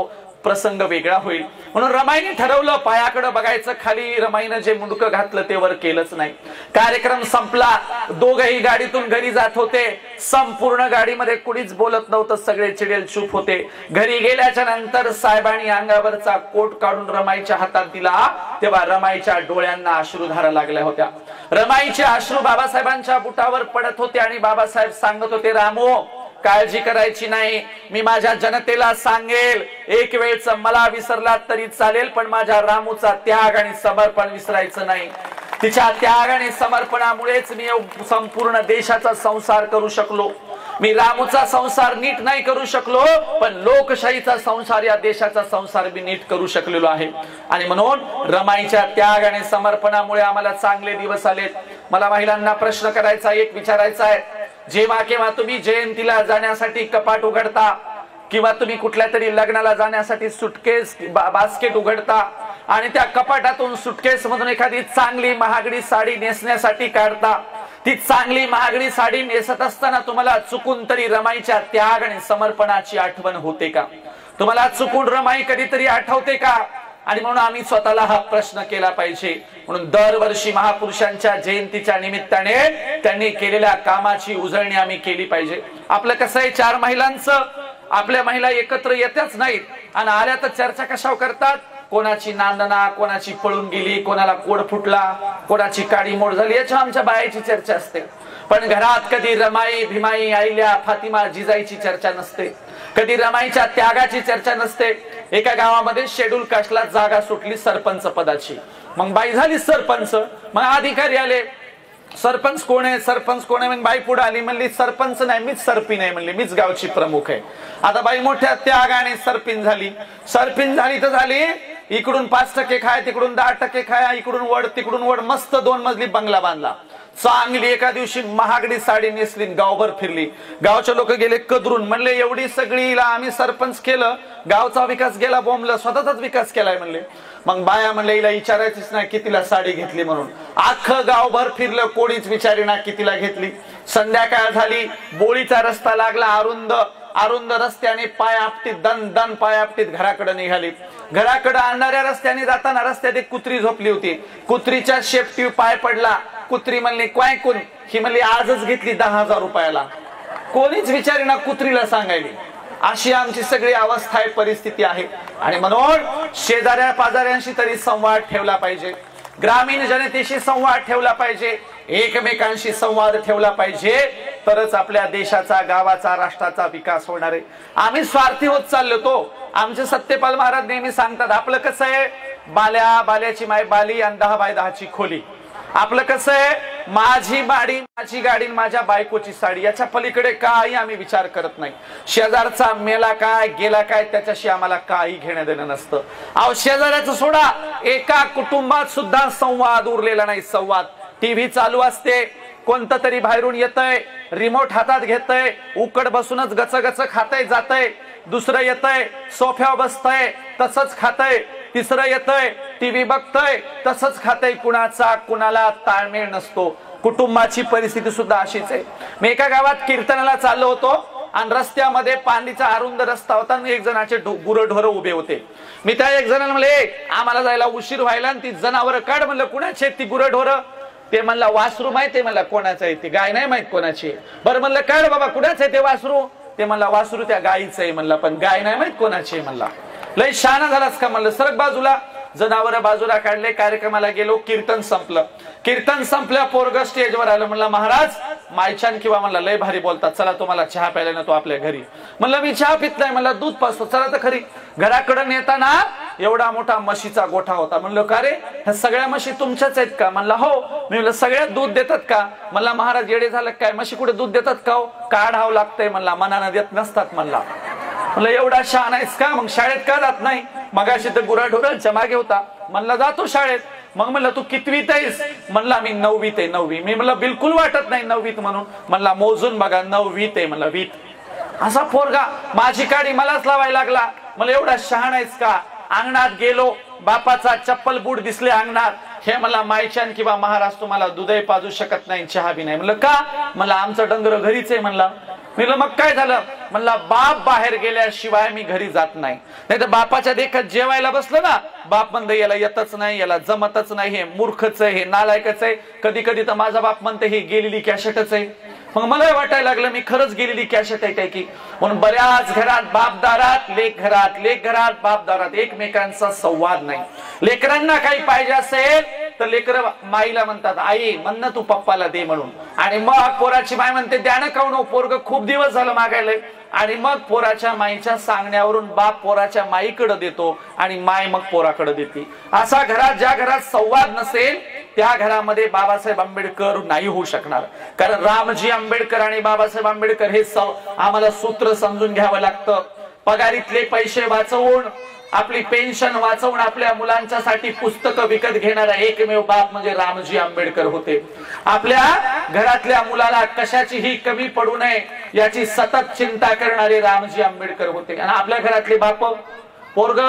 A: प्रसंग वेगळा होईल. म्हणून रमाईने ठरवलं पायाकडे बघायचं. खाली रमाईने जे मुंडकं घातलं ते वर केलंच नाही. कार्यक्रम संपला. दोघेही गाडीतून घरी जात होते. संपूर्ण गाडीमध्ये कुणीच बोलत नव्हतं, सगळे चिडेल चूप होते. घरी गेल्याच्या नंतर साहेबांनी अंगावरचा कोट काढून रमाईच्या हातात दिला तेव्हा रमाईच्या डोळ्यांना अश्रुधारा लागल्या होत्या. रमाईचे अश्रू बाबासाहेबांच्या बुटावर पडत होते आणि बाबासाहेब सांगत होते, रामो काळजी करायची नाही, मी माझ्या जनतेला सांगेल, एक वेळच मला विसरला तरी चालेल, पण माझ्या रामूचा त्याग आणि समर्पण विसरायचं नाही. तिच्या त्याग आणि समर्पणामुळेच मी संपूर्ण देशाचा संसार करू शकलो. मी रामूचा संसार नीट नाही करू शकलो, पण लोकशाहीचा संसार, या देशाचा संसार मी नीट करू शकलेलो आहे. आणि म्हणून रमाईच्या त्याग आणि समर्पणामुळे आम्हाला चांगले दिवस आलेत. मला महिलांना प्रश्न करायचा, एक विचारायचा आहे, जेव्हा केव्हा तुम्ही जयंतीला जाण्यासाठी कपाट उघडता किंवा तुम्ही कुठल्या तरी लग्नाला जाण्यासाठी सुटकेस बास्केट उघडता आणि त्या कपाटातून सुटकेस मधून एखादी चांगली महागडी साडी नेसण्यासाठी काढता, ती चांगली महागडी साडी नेसत असताना तुम्हाला चुकून तरी रमाईच्या त्याग आणि समर्पणाची आठवण होते का? तुम्हाला चुकून रमाई कधीतरी आठवते का? आणि म्हणून आम्ही स्वतःला हा प्रश्न केला पाहिजे. म्हणून दरवर्षी महापुरुषांच्या जयंतीच्या निमित्ताने त्यांनी केलेल्या कामाची उजळणी आम्ही केली पाहिजे. आपलं कसं आहे, 4 महिलांचं, आपल्या महिला एकत्र येत्याच नाहीत आणि आल्या तर चर्चा कशावर करतात? कोणाची नांदना, कोणाची पळून गेली, कोणाला कोड फुटला, कोणाची काडी मोड झाली, याच्या आमच्या बायाची चर्चा असते. पण घरात कधी रमाई, भीमाई, आईल्या, फातिमा, जिजाईची चर्चा नसते. कधी रमाईच्या त्यागाची चर्चा नसते. एका गावामध्ये शेड्यूल कास्टला जागा सुटली सरपंच पदाची. मग बाई झाली सरपंच. मग अधिकारी आले, सरपंच कोण आहे, सरपंच कोण आहे? मग बाई पुढे आली, म्हणली सरपंच नाही, मीच सरपीण आहे, म्हणली मीच गावची प्रमुख आहे. आता बाई मोठ्या त्यागाने सरपीण झाली. सरपीण झाली तर झाली, इकडून 5% खाय, तिकडून 10% खाय, इकडून वड तिकडून वड, मस्त 2 मजली बंगला बांधला. चांगली एका दिवशी महागडी साडी नेसली, गावभर फिरली. गावचे लोक गेले कदरून, म्हणले एवढी सगळीला आम्ही सरपंच केलं, गावचा विकास गेला बोंबलं, स्वतःचाच विकास केलाय म्हणले. मग बाया म्हणले हिला विचारायचीच नाही कितीला साडी घेतली म्हणून. अख्खं गावभर फिरलं, कोणीच विचारेना कितीला घेतली. संध्याकाळ झाली, बोळीचा रस्ता लागला, अरुंद रस्त्याने पाय आपटीत, दन दन पाय आपटीत घराकडे निघाली. घराकडे आणणाऱ्या रस्त्याने जाताना रस्त्यात एक कुत्री झोपली होती. कुत्रीच्या शेपटी पाय पडला. कुत्री म्हणली काय कोण? ही म्हणली आजच घेतली 10,000 रुपयाला. कोणीच विचारेना कुत्रीला सांगायली. अशी आमची सगळी अवस्था आहे, परिस्थिती आहे. आणि म्हणून शेजाऱ्या पाजाऱ्यांशी तरी संवाद ठेवला पाहिजे, ग्रामीण जनतेशी संवाद ठेवला पाहिजे, एकमेकांशी संवाद ठेवला पाहिजे, तरच आपल्या देशाचा, गावाचा, राष्ट्राचा विकास होणार आहे. आम्ही स्वार्थी होत चाललो. तो आमचे सत्यपाल महाराज नेहमी सांगतात, आपलं कसं आहे, बाल्याची माय बाली आणि 10 बाय 10ची खोली. आपलं कसं आहे, माझी बाडी, माझी गाडी, माझ्या बायकोची साडी, याच्या पलीकडे काही आम्ही विचार करत नाही. शेजारचा मेला काय गेला काय त्याच्याशी आम्हाला काही घेणं देणं नसतं. अहो शेजाऱ्याचं सोडा, एका कुटुंबात सुद्धा संवाद उरलेला नाही. संवाद, टीव्ही चालू असते, कोणतं तरी बाहेरून येतंय, रिमोट हातात घेतय, उकड बसूनच गचगच खातय जातय. दुसरं येतंय, सोफ्यावर बसतय, तसंच खातय. तिसरं येतंय, टीव्ही बघतय, तसंच खातय. कुणाचा कुणाला ताळमेळ नसतो. कुटुंबाची परिस्थिती सुद्धा अशीच आहे. मी एका गावात कीर्तनाला चाललो होतो आणि रस्त्यामध्ये पांडीचा अरुंद रस्ता होता आणि एक जणाचे गुरढोर उभे होते. मी त्या एक जणाला म्हणले, आम्हाला जायला उशीर व्हायला आणि ती जनावर काढ. म्हणलं कुणाची ती गुरढोर? ते म्हणला वासरू माहिती आहे. मला कोणाचं आहे ते? गाय नाही माहित कोणाची. बरं म्हणलं काढ बाबा, कुणाचं आहे ते वासरू? ते म्हणला वासरू त्या गायीचं आहे. म्हणला पण गाय नाही माहित कोणाची आहे. म्हणला लय शहाणा झालास का? म्हणलं सरक बाजूला. जनावर बाजूला काढले. कार्यक्रमाला गेलो. कीर्तन संपलं. कीर्तन संपल्या पोरग स्टेजवर आलं. म्हणला महाराज मायछान किंवा म्हणला लय भारी बोलतात, चला तुम्हाला चहा प्यायला नेतो आपल्या घरी. म्हणलं मी चहा पित नाही. म्हणला दूध पाजतो, चला तर खरी. घराकडे नेताना एवढा मोठा म्हशीचा गोठा होता. म्हणलं का रे, ह्या सगळ्या म्हशी तुमच्याच आहेत का? म्हणला हो. मी म्हणलं सगळ्यात दूध देतात का? म्हणला महाराज येडे झालं काय, म्हशी कुठे दूध देतात का? काढावं लागतंय. म्हणला मनानं देत नसतात. म्हणला म्हणलं एवढा शहाणा आहेस का? मग शाळेत का जात नाही? मगाशी तर गुराढोरांच्या मागे होता. म्हणला जातो शाळेत. मग म्हणलं तू कितवीत आहेस? म्हणला मी 9वीत आहे. 9वी. मी म्हणलं बिलकुल वाटत नाही 9वीत म्हणून. म्हणला मोजून बघा 9वीत आहे. म्हणलं वीत. असा पोरगा माझी काडी मलाच लावायला लागला. मला एवढा शहाणा आहेस का? अंगणात गेलो, बापाचा चप्पल बूट दिसले अंगणात. हे मला मायच्यान किंवा महाराज तुम्हाला दूधही पाजू शकत नाही, चहा बी नाही. म्हणलं का? म्हणलं आमचं डंगर घरीच आहे. म्हणला म्हणलं मग काय झालं? म्हणला बाप बाहेर गेल्याशिवाय मी घरी जात नाही. नाही तर बापाच्या देखत जेवायला बसलं ना, बाप म्हणते याला येतच नाही, याला जमतच नाही, हे मूर्खच आहे, हे नालायकच आहे. कधी कधी तर माझा बाप म्हणते ही गेलेली कॅशेटच आहे. मग मला वाटायला लागलं मी खरंच गेलेली कॅशेट आहे काय की. म्हणून बऱ्याच घरात बापदारात, लेक घरात, लेक घरात बापदारात एकमेकांचा संवाद नाही. लेकरांना काही पाहिजे असेल तर लेकर माईला म्हणतात आई म्हणणं तू पप्पाला दे म्हणून. आणि मग पोराची माय म्हणते द्यानं काऊन, पोरग खूप दिवस झालं मागायलंय. आणि मग पोराच्या माईच्या सांगण्यावरून बाप पोराच्या माईकडे देतो आणि माय मग पोराकडे देते. असा घरात, ज्या घरात संवाद नसेल त्या घरामध्ये बाबासाहेब आंबेडकर नाही होऊ शकणार. कारण रामजी आंबेडकर आणि बाबासाहेब आंबेडकर हे आम्हाला सूत्र समजून घ्यावं लागतं. पगारीतले पैसे वाचवून, आपली पेन्शन वाचवून आपल्या मुलांच्यासाठी पुस्तकं विकत घेणारा एकमेव बाप म्हणजे रामजी आंबेडकर होते. आपल्या घरातल्या मुलाला कशाचीही कमी पडू नये याची सतत चिंता करणारे रामजी आंबेडकर होते. आणि आपल्या घरातले बाप पोरग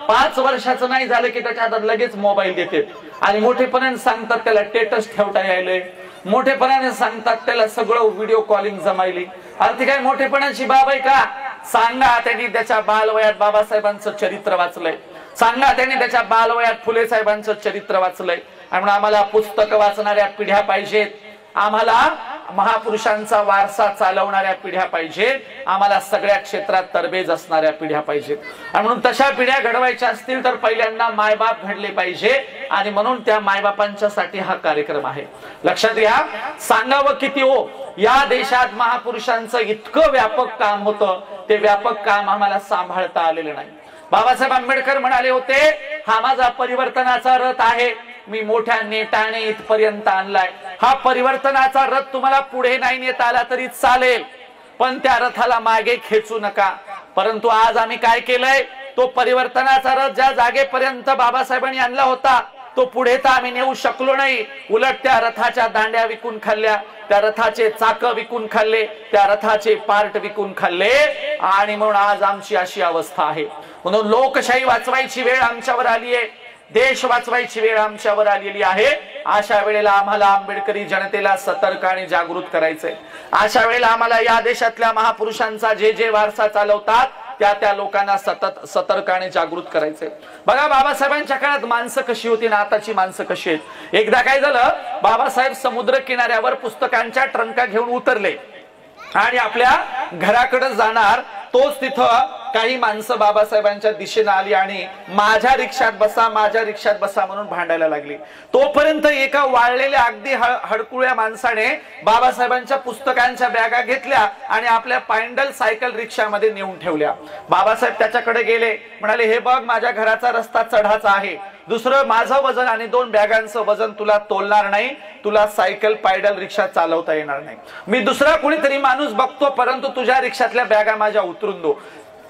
A: 5 वर्षाचं नाही झालं की त्याच्या हातात लगेच मोबाईल देते आणि मोठेपणाने सांगतात त्याला स्टेटस ठेवता यायले, मोठेपणाने सांगतात त्याला सगळं व्हिडिओ कॉलिंग जमायली. अरे ती काय मोठेपणाची बाब आहे का? सांगा त्यांनी त्याच्या बालवयात बाबासाहेबांचं चरित्र वाचलंय, सांगा त्यांनी त्याच्या बालवयात फुले साहेबांचं चरित्र वाचलंय. आणि आम्हाला पुस्तक वाचणाऱ्या पिढ्या पाहिजेत, आम्हाला महापुरुषांचा वारसा चालवणाऱ्या पिढ्या पाहिजेत, आम्हाला सगळ्या क्षेत्रात तरबेज असणाऱ्या पिढ्या पाहिजेत. आणि म्हणून तशा पिढ्या घडवायच्या असतील तर पहिल्यांदा मायबाप घडले पाहिजे. आणि म्हणून त्या मायबापांच्यासाठी हा कार्यक्रम आहे. लक्षात घ्या, सांगावं किती हो, या देशात महापुरुषांचं इतकं व्यापक काम होतं, ते व्यापक काम आम्हाला सांभाळता आलेलं नाही. बाबासाहेब आंबेडकर म्हणाले होते, हा माझा परिवर्तनाचा रथ आहे, मी मोठ्या नेटाने इथपर्यंत आणलाय. हा परिवर्तनाचा रथ तुम्हाला पुढे नाही नेता आला तरी चालेल, पण त्या रथाला मागे खेचू नका. परंतु आज आम्ही काय केलंय, तो परिवर्तनाचा रथ ज्या जागेपर्यंत बाबासाहेबांनी आणला होता तो पुढे तर आम्ही नेऊ शकलो नाही, उलट त्या रथाच्या दांड्या विकून खाल्ल्या, त्या रथाचे चाक विकून खाल्ले, त्या रथाचे पार्ट विकून खाल्ले. आणि म्हणून आज आमची अशी अवस्था आहे. म्हणून लोकशाही वाचवायची वेळ आमच्यावर आली आहे, देश वाचवायची वेळ आमच्यावर आलेली आहे. अशा वेळेला आम्हाला आंबेडकरी जनतेला सतर्क आणि जागृत करायचंय. अशा वेळेला आम्हाला या देशातल्या महापुरुषांचा जे वारसा चालवतात त्या लोकांना सतत सतर्क आणि जागृत करायचंय. बघा, बाबासाहेबांच्या काळात माणसं कशी होती ना आताची माणसं कशी आहेत. एकदा काय झालं, बाबासाहेब समुद्र किनाऱ्यावर पुस्तकांच्या ट्रंका घेऊन उतरले आणि आपल्या घराकडे जाणार, तोच तिथं काही माणसं बाबासाहेबांच्या दिशेने आली आणि माझ्या रिक्षात बसा, माझ्या रिक्षात बसा म्हणून भांडायला लागली. तोपर्यंत एका वाळलेल्या अगदी हडकुळ्या माणसाने बाबासाहेबांच्या पुस्तकांच्या बॅगा घेतल्या आणि आपल्या पायंडल सायकल रिक्षामध्ये नेऊन ठेवल्या. बाबासाहेब त्याच्याकडे गेले, म्हणाले, हे बघ, माझ्या घराचा रस्ता चढाचा आहे, दुसरं माझं वजन आणि 2 बॅगांचं वजन तुला तोलणार नाही, तुला सायकल पायडल रिक्षा चालवता येणार नाही. मी दुसरा कोणीतरी माणूस बघतो, परंतु तुझ्या रिक्षातल्या बॅगा माझ्या उतरून दो.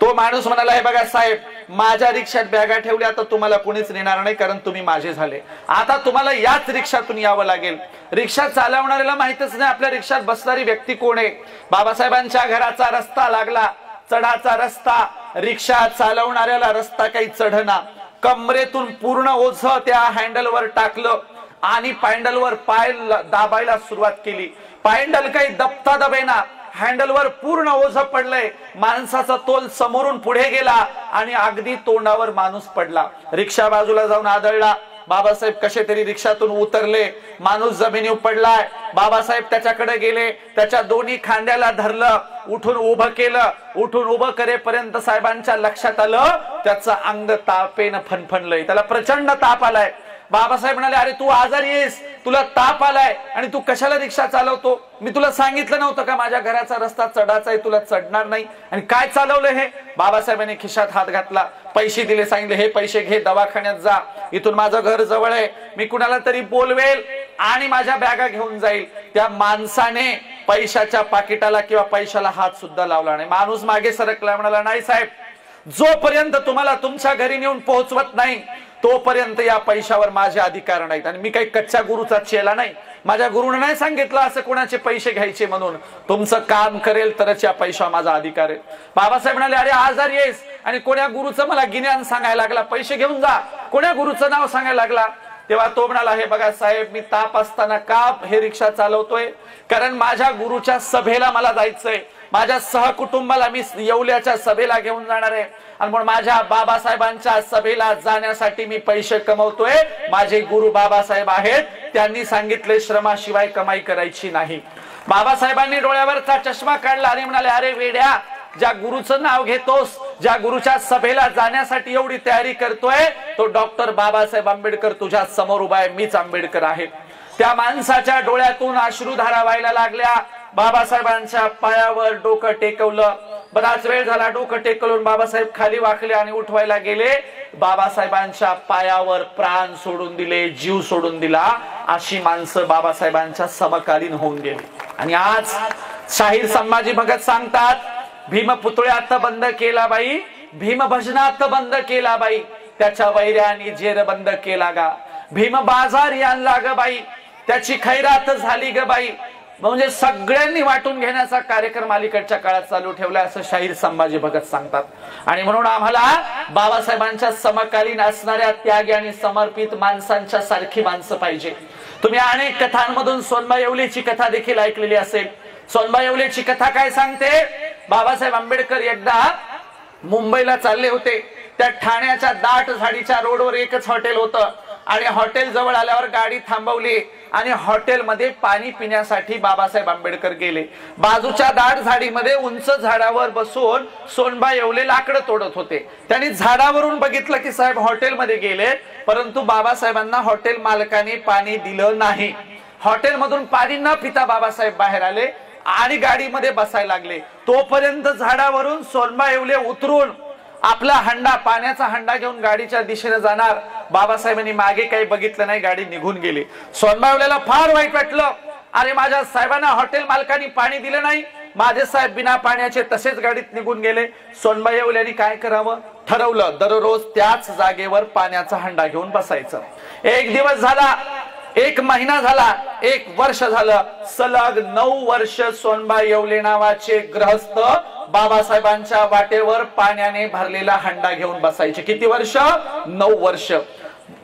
A: तो माणूस म्हणाला, हे बघा साहेब, माझ्या रिक्षात बॅगा ठेवल्या तर तुम्हाला कोणीच नेणार नाही, कारण तुम्ही माझे झाले. आता तुम्हाला याच रिक्षातून यावं लागेल. रिक्षा चालवणाऱ्याला माहितच नाही आपल्या रिक्षात बसणारी व्यक्ती कोण आहे. बाबासाहेबांच्या घराचा रस्ता लागला, चढाचा रस्ता, रिक्षा चालवणाऱ्याला रस्ता काही चढना. कमरेतून पूर्ण ओझं त्या हँडलवर टाकलं आणि पायंडलवर पाय दाबायला सुरुवात केली. पायंडल काही दबता दबेना, हँडलवर पूर्ण ओझं पडलंय. माणसाचा तोल समोरून पुढे गेला आणि अगदी तोंडावर माणूस पडला. रिक्षा बाजूला जाऊन आदळला. बाबासाहेब कसे तरी रिक्षातून उतरले, माणूस जमिनीवर पडलाय. बाबासाहेब त्याच्याकडे गेले, त्याच्या दोन्ही खांद्याला धरलं, उठून उभं केलं. उठून उभं करेपर्यंत साहेबांच्या लक्षात आलं त्याचं अंग तापेनं फणफणलंय, त्याला प्रचंड ताप आलाय. बाबासाहेब म्हणाले, अरे तू आजारी आहेस, तुला ताप आलाय आणि तू कशाला रिक्षा चालवतो? मी तुला सांगितलं नव्हतं का माझ्या घराचा रस्ता चढाचा आहे, तुला चढणार नाही, आणि काय चालवलं हे? बाबासाहेबांनी खिशात हात घातला, पैसे दिले, सांगितले, हे पैसे घे, दवाखान्यात जा, इथून माझं घर जवळ आहे, मी कुणाला तरी बोलवेल आणि माझ्या बॅगा घेऊन जाईल. त्या माणसाने पैशाच्या पाकिटाला किंवा पैशाला हात सुद्धा लावला नाही. माणूस मागे सरकला, म्हणाला, नाही साहेब, जोपर्यंत तुम्हाला तुमच्या घरी नेऊन पोहोचवत नाही तोपर्यंत या पैशावर माझे अधिकार नाहीत. आणि मी काही कच्च्या गुरुचा चेला नाही, माझ्या गुरुने नाही सांगितलं असं कोणाचे पैसे घ्यायचे म्हणून. तुमचं काम करेल तरच या पैशावर माझा अधिकार आहे. बाबासाहेब म्हणाले, अरे आजारी आहेस आणि कोण्या गुरुचं मला गिन्यान सांगायला लागला, पैसे घेऊन जा, कोण्या गुरुचं नाव सांगायला लागला? तेव्हा तो म्हणाला, हे बघा साहेब, मी ताप असताना का हे रिक्षा चालवतोय? कारण माझ्या गुरुच्या सभेला मला जायचंय, माझ्या सहकुटुंबाला मी येवल्याच्या सभेला घेऊन जाणार आहे, आणि म्हणून माझ्या बाबासाहेबांच्या सभेला जाण्यासाठी मी पैसे कमवतोय. माझे गुरु बाबासाहेब आहेत, त्यांनी सांगितले श्रमाशिवाय कमाई करायची नाही. बाबासाहेबांनी डोळ्यावरचा चष्मा काढला आणि म्हणाले, अरे वेड्या, ज्या गुरुचं नाव घेतोस, ज्या गुरुच्या सभेला जाण्यासाठी एवढी तयारी करतोय, तो डॉक्टर बाबासाहेब आंबेडकर तुझ्या समोर उभा आहे, मीच आंबेडकर आहे. त्या माणसाच्या डोळ्यातून अश्रुधारा व्हायला लागल्या. बाबासाहेबांच्या पायावर डोकं टेकवलं. बराच वेळ झाला डोकं टेकवून बाबासाहेब खाली वाकले आणि उठवायला गेले. बाबासाहेबांच्या पायावर प्राण सोडून दिले, जीव सोडून दिला. अशी माणसं बाबासाहेबांच्या समकालीन होऊन गेली. आणि आज शाहीर संभाजी भगत सांगतात, भीमपुतळ्यात बंद केला बाई, भीम भजनात बंद केला बाई, त्याच्या वैऱ्याने जेर बंद केला गा, भीम बाजार आणला ग बाई, त्याची खैरात झाली ग बाई, म्हणजे सगळ्यांनी वाटून घेण्याचा कार्यक्रम अलीकडच्या काळात चालू ठेवला असं शाहीर संभाजी भगत सांगतात। आणि म्हणून आम्हाला बाबासाहेबांच्या समकालीन असणाऱ्या त्यागी आणि समर्पित माणसांच्या सारखी माणसं पाहिजे। तुम्ही अनेक कथांमधून सोनबा येवलेची कथा देखील ऐकलेली असेल। सोनबा येवलेची कथा काय सांगते, बाबासाहेब आंबेडकर एकदा मुंबईला चालले होते। त्या ठाण्याच्या दाट झाडीच्या रोडवर एकच हॉटेल होतं आणि हॉटेल जवळ आल्यावर गाडी थांबवली आणि हॉटेलमध्ये पाणी पिण्यासाठी बाबासाहेब आंबेडकर गेले। बाजूच्या दाट झाडीमध्ये उंच झाडावर बसून सोनबा येवले लाकडं तोडत होते। त्यांनी झाडावरून बघितलं की साहेब हॉटेलमध्ये गेले, परंतु बाबासाहेबांना हॉटेल मालकाने पाणी दिलं नाही। हॉटेलमधून पाणी न पिता बाबासाहेब बाहेर आले आणि गाडीमध्ये बसायला लागले। तोपर्यंत झाडावरून सोनबा येवले उतरून आपला हंडा, पाण्याचा हंडा घेऊन गाडीच्या दिशेने जाणार। बाबासाहेबांनी मागे काही बघितलं नाही, गाडी निघून गेली। सोनबा येवलेला फार वाईट वाटलं, अरे माझ्या साहेबांना हॉटेल मालकांनी पाणी दिलं नाही, माझे साहेब बिना पाण्याचे तसेच गाडीत निघून गेले। सोनबा येवलेंनी काय करावं ठरवलं, दररोज त्याच जागेवर पाण्याचा हंडा घेऊन बसायचं। एक दिवस झाला, एक महिना झाला, एक वर्ष झालं, सलग 9 वर्ष सोनबा येवले नावाचे गृहस्थ बाबासाहेबांच्या वाटेवर पाण्याने भरलेला हंडा घेऊन बसायचे। किती वर्ष? 9 वर्ष।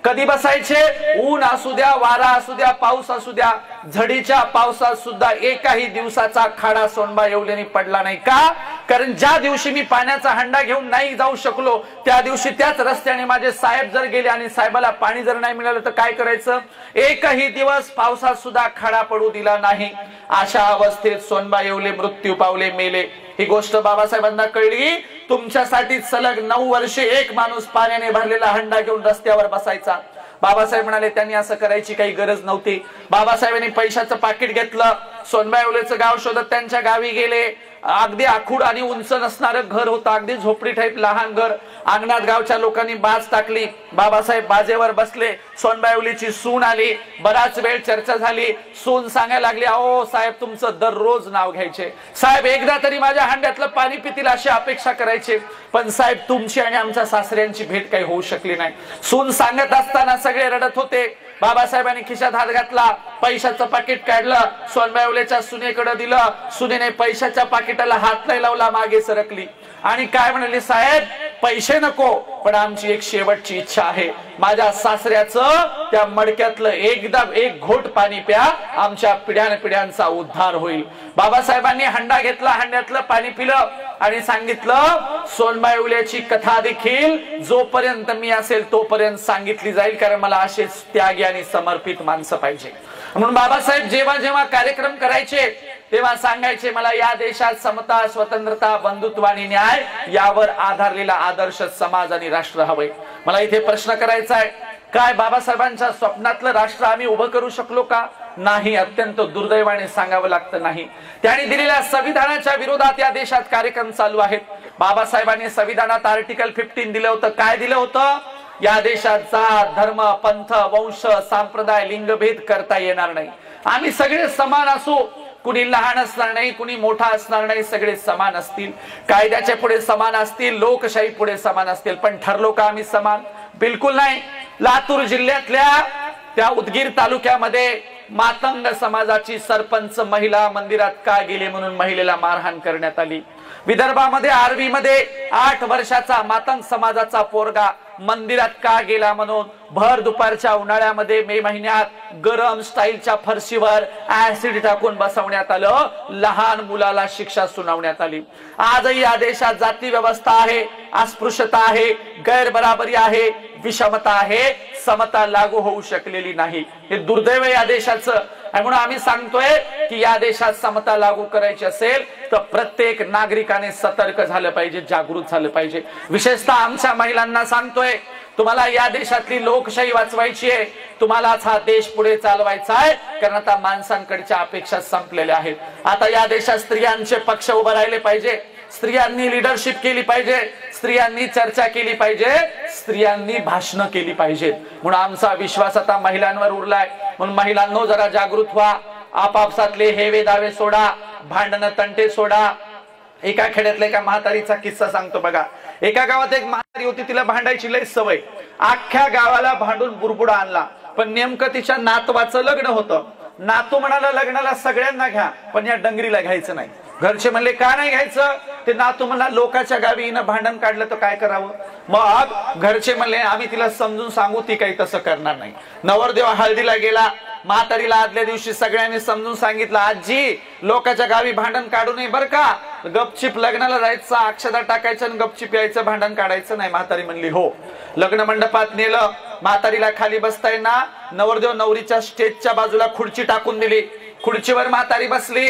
A: कधी बसायचे? ऊन असू द्या, वारा असू द्या, पाऊस असू द्या, झडीच्या पावसात सुद्धा एकाही दिवसाचा खाडा सोनबा येवलेंनी पडला नाही। का? कारण ज्या दिवशी मी पाण्याचा हंडा घेऊन नाही जाऊ शकलो, त्या दिवशी त्याच रस्त्याने माझे साहेब जर गेले आणि साहेबाला पाणी जर नाही मिळालं तर काय करायचं? एकही दिवस पावसात सुद्धा खाडा पडू दिला नाही। अशा अवस्थेत सोनबा येवले मृत्यू पावले, मेले। ही गोष्ट बाबासाहेबांना कळली। तुमच्यासाठी सलग 9 वर्षे एक माणूस पाण्याने भरलेला हंडा घेऊन रस्त्यावर बसायचा। बाबासाहेब म्हणाले त्यांनी असं करायची काही गरज नव्हती। बाबासाहेबांनी पैशाचं पाकिट घेतलं, सोनबा येवलेचं गाव शोधत त्यांच्या गावी गेले। अगदी आखूड आणि उंच नसणारं घर होतं, अगदी झोपडी टाईप लहान घर। अंगणात गावच्या लोकांनी बाज टाकली, बाबासाहेब बाजेवर बसले। सोनबा येवलेची सून आली, बराच वेळ चर्चा झाली। सून सांगायला लागली, अहो साहेब तुमचं दररोज नाव घ्यायचे, साहेब एकदा तरी माझ्या हंड्यातलं पाणी पितील अशी अपेक्षा करायचे, पण साहेब तुमची आणि आमच्या सासऱ्यांची भेट काही होऊ शकली नाही। सून सांगत असताना सगळे रडत होते। बाबासाहेबांनी खिशात हात घातला, पैशाचं पाकिट काढलं, सोनबा येवलेच्या सुनेकडे दिलं। सुनेने पैशाच्या पाकिटाला हात नाही लावला, मागे सरकली आणि काय म्हणाली, साहेब पैसे नको, पण आमची एक शेवटची इच्छा आहे, माझ्या सासऱ्याचं त्या मडक्यातलं एक घोट पाणी प्या, आमच्या पिढ्यानपिढ्यांचा उद्धार होईल। बाबासाहेबांनी हंडा घेतला, हंड्यातलं पाणी पिलं आणि सांगितलं, सोनबा येवलेची कथा देखील जोपर्यंत मी असेल तोपर्यंत सांगितली जाईल, कारण मला असेच त्यागी आणि समर्पित माणसं पाहिजे। म्हणून बाबासाहेब जेव्हा जेव्हा कार्यक्रम करायचे तेव्हा सांगायचे, मला या देशात समता, स्वतंत्रता, बंधुत्व आणि न्याय यावर आधारलेला आदर्श समाज आणि राष्ट्र हवंय। मला इथे प्रश्न करायचा आहे, काय बाबासाहेबांच्या स्वप्नातलं राष्ट्र आम्ही उभं करू शकलो का? नाही, अत्यंत दुर्दैवाने सांगावं लागतं नाही। त्यांनी दिलेल्या संविधानाच्या विरोधात या देशात कार्यक्रम चालू आहेत। बाबासाहेबांनी संविधानात आर्टिकल 15 दिलं होतं। काय दिलं होतं? या देशात जात, धर्म, पंथ, वंश, संप्रदाय, लिंगभेद करता येणार नाही। आम्ही सगळे समान असू, कुणी लहान असणार नाही, कुणी मोठा असणार नाही, सगळे समान असतील, कायद्याच्या पुढे समान असतील, लोकशाही पुढे समान असतील। पण ठरलो का आम्ही समान? बिलकुल नाही। लातूर जिल्ह्यातल्या त्या उदगीर तालुक्यामध्ये मातंग समाजाची सरपंच महिला मंदिरात का गेली म्हणून महिलेला मारहाण करण्यात आली। विदर्भामध्ये आर्वीमध्ये 8 वर्षाचा मातंग समाजाचा पोरगा मंदिरात का गेला म्हणून भर दुपारच्या उन्हाळ्यामध्ये मे महिन्यात गरम स्टाईलच्या फरशीवर ऍसिड टाकून बसवण्यात आलं, लहान मुलाला शिक्षा सुनावण्यात आली। आजही या देशात जाती व्यवस्था आहे, अस्पृश्यता आहे, गैरबराबरी आहे, विषमता आहे, समता लागू होऊ शकलेली नाही। हे दुर्दैव या देशाचं। म्हणून आम्ही सांगतोय की या देशात समता लागू करायची असेल तर प्रत्येक नागरिकाने सतर्क झालं पाहिजे, जागृत झालं पाहिजे। विशेषतः आमच्या महिलांना सांगतोय, तुम्हाला या देशातली लोकशाही वाचवायची आहे, तुम्हालाच हा देश पुढे चालवायचा आहे, कारण आता माणसांकडच्या अपेक्षा संपलेल्या आहेत। आता या देशात स्त्रियांचे पक्ष उभे राहिले पाहिजे, स्त्रियांनी लीडरशिप केली पाहिजे, स्त्रियांनी चर्चा केली पाहिजे, स्त्रियांनी भाषण केली पाहिजेत। म्हणून आमचा विश्वास आता महिलांवर उरलाय। म्हणून महिलांनो जरा जागृत व्हा, आपापसातले हेवे दावे सोडा, भांडण तंटे सोडा। एका खेड्यातल्या एका म्हातारीचा किस्सा सांगतो बघा। एका गावात एक म्हातारी होती, तिला भांडायची लय सवय, अख्ख्या गावाला भांडून बुरबुडा आणला, पण नेमकं तिच्या नातवाचं लग्न होतं। नातू म्हणाला लग्नाला सगळ्यांना घ्या पण या डंगरीला घ्यायचं नाही. घरचे म्हणले का नाही घ्यायचं? ते नातू म्हणला लोकांच्या गावी हिनं भांडण काढलं तर काय करावं. मग घरचे म्हणले आम्ही तिला समजून सांगू, ती काही तसं करणार नाही. नवरदेव हळदीला गेला. म्हातारीला आदल्या दिवशी सगळ्यांनी समजून सांगितलं, आजी लोकांच्या गावी भांडण काढू नये बर का, गपचिप लग्नाला जायचं, अक्षता टाकायचं आणि गपचिप यायचं, भांडण काढायचं नाही. म्हातारी म्हणली हो. लग्न मंडपात नेलं. म्हातारीला खाली बसता येईना. नवरदेव नवरीच्या स्टेजच्या बाजूला खुर्ची टाकून दिली. खुर्चीवर म्हातारी बसली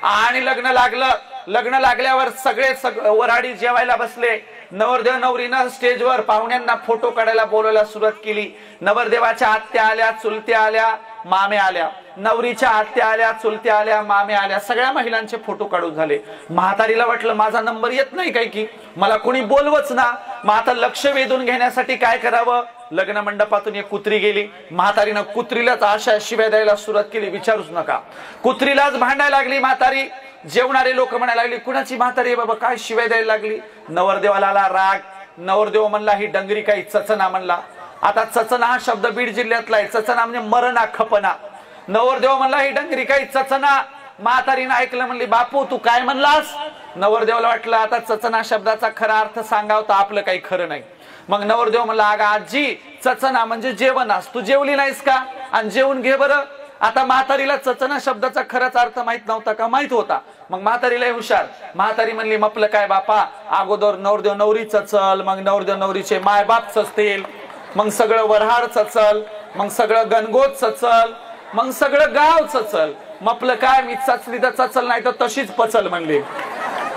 A: आणि लग्न लागलं. लग्न लागल्यावर सगळे वराडी जेवायला बसले. नवरदेव नवरीनं स्टेजवर पाहुण्यांना फोटो काढायला बोलायला सुरुवात केली. नवरदेवाच्या आत्या आल्या, चुलत्या आल्या, मामे आल्या. नवरीच्या आत्या आल्या, चुलत्या आल्या, मामे आल्या. सगळ्या महिलांचे फोटो काढून झाले. म्हातारीला वाटलं माझा नंबर येत नाही काय की, मला कोणी बोलवच ना. मग आता लक्ष वेधून घेण्यासाठी काय करावं. लग्न मंडपातून एक कुत्री गेली. म्हातारीनं कुत्रीलाच अशा शिव्या द्यायला सुरुवात केली, विचारूच नका. कुत्रीलाच भांडायला लागली म्हातारी. जेवणारे लोक म्हणायला लागली कुणाची म्हातारी बाबा, काय शिव्या द्यायला लागली. नवरदेवाला आला राग. नवरदेव म्हणला ही डंगरी काही चचना म्हणला. आता चचना हा शब्द बीड जिल्ह्यातला आहे. चचना म्हणजे मरणा, खपना. नवरदेव म्हणला ही डंगरी काही चचना. म्हातारीनं ऐकलं, म्हणली बापू तू काय म्हणलास. नवरदेवाला वाटलं आता चचना शब्दाचा खरा अर्थ सांगाव तर आपलं काही खरं नाही. मग नवरदेव म्हणला अगं आजी चचना म्हणजे जेवणास, तू जेवली नाहीस का, आणि जेवून घे बरं. आता म्हातारीला चचना शब्दाचा खराच अर्थ माहित नव्हता का, माहित होता. मग म्हातारीला हुशार. म्हातारी म्हणली मपलं काय बापा, अगोदर नवरदेव नवरी चचल, मग नवरदेव नवरीचे मायबाप चचतील, मग सगळं वऱ्हाड चचल, मग सगळं गणगोत चचल, मग सगळं गाव चचल. मपलं काय मी चचली तर चचल, नाही तर तशीच पचल म्हणली.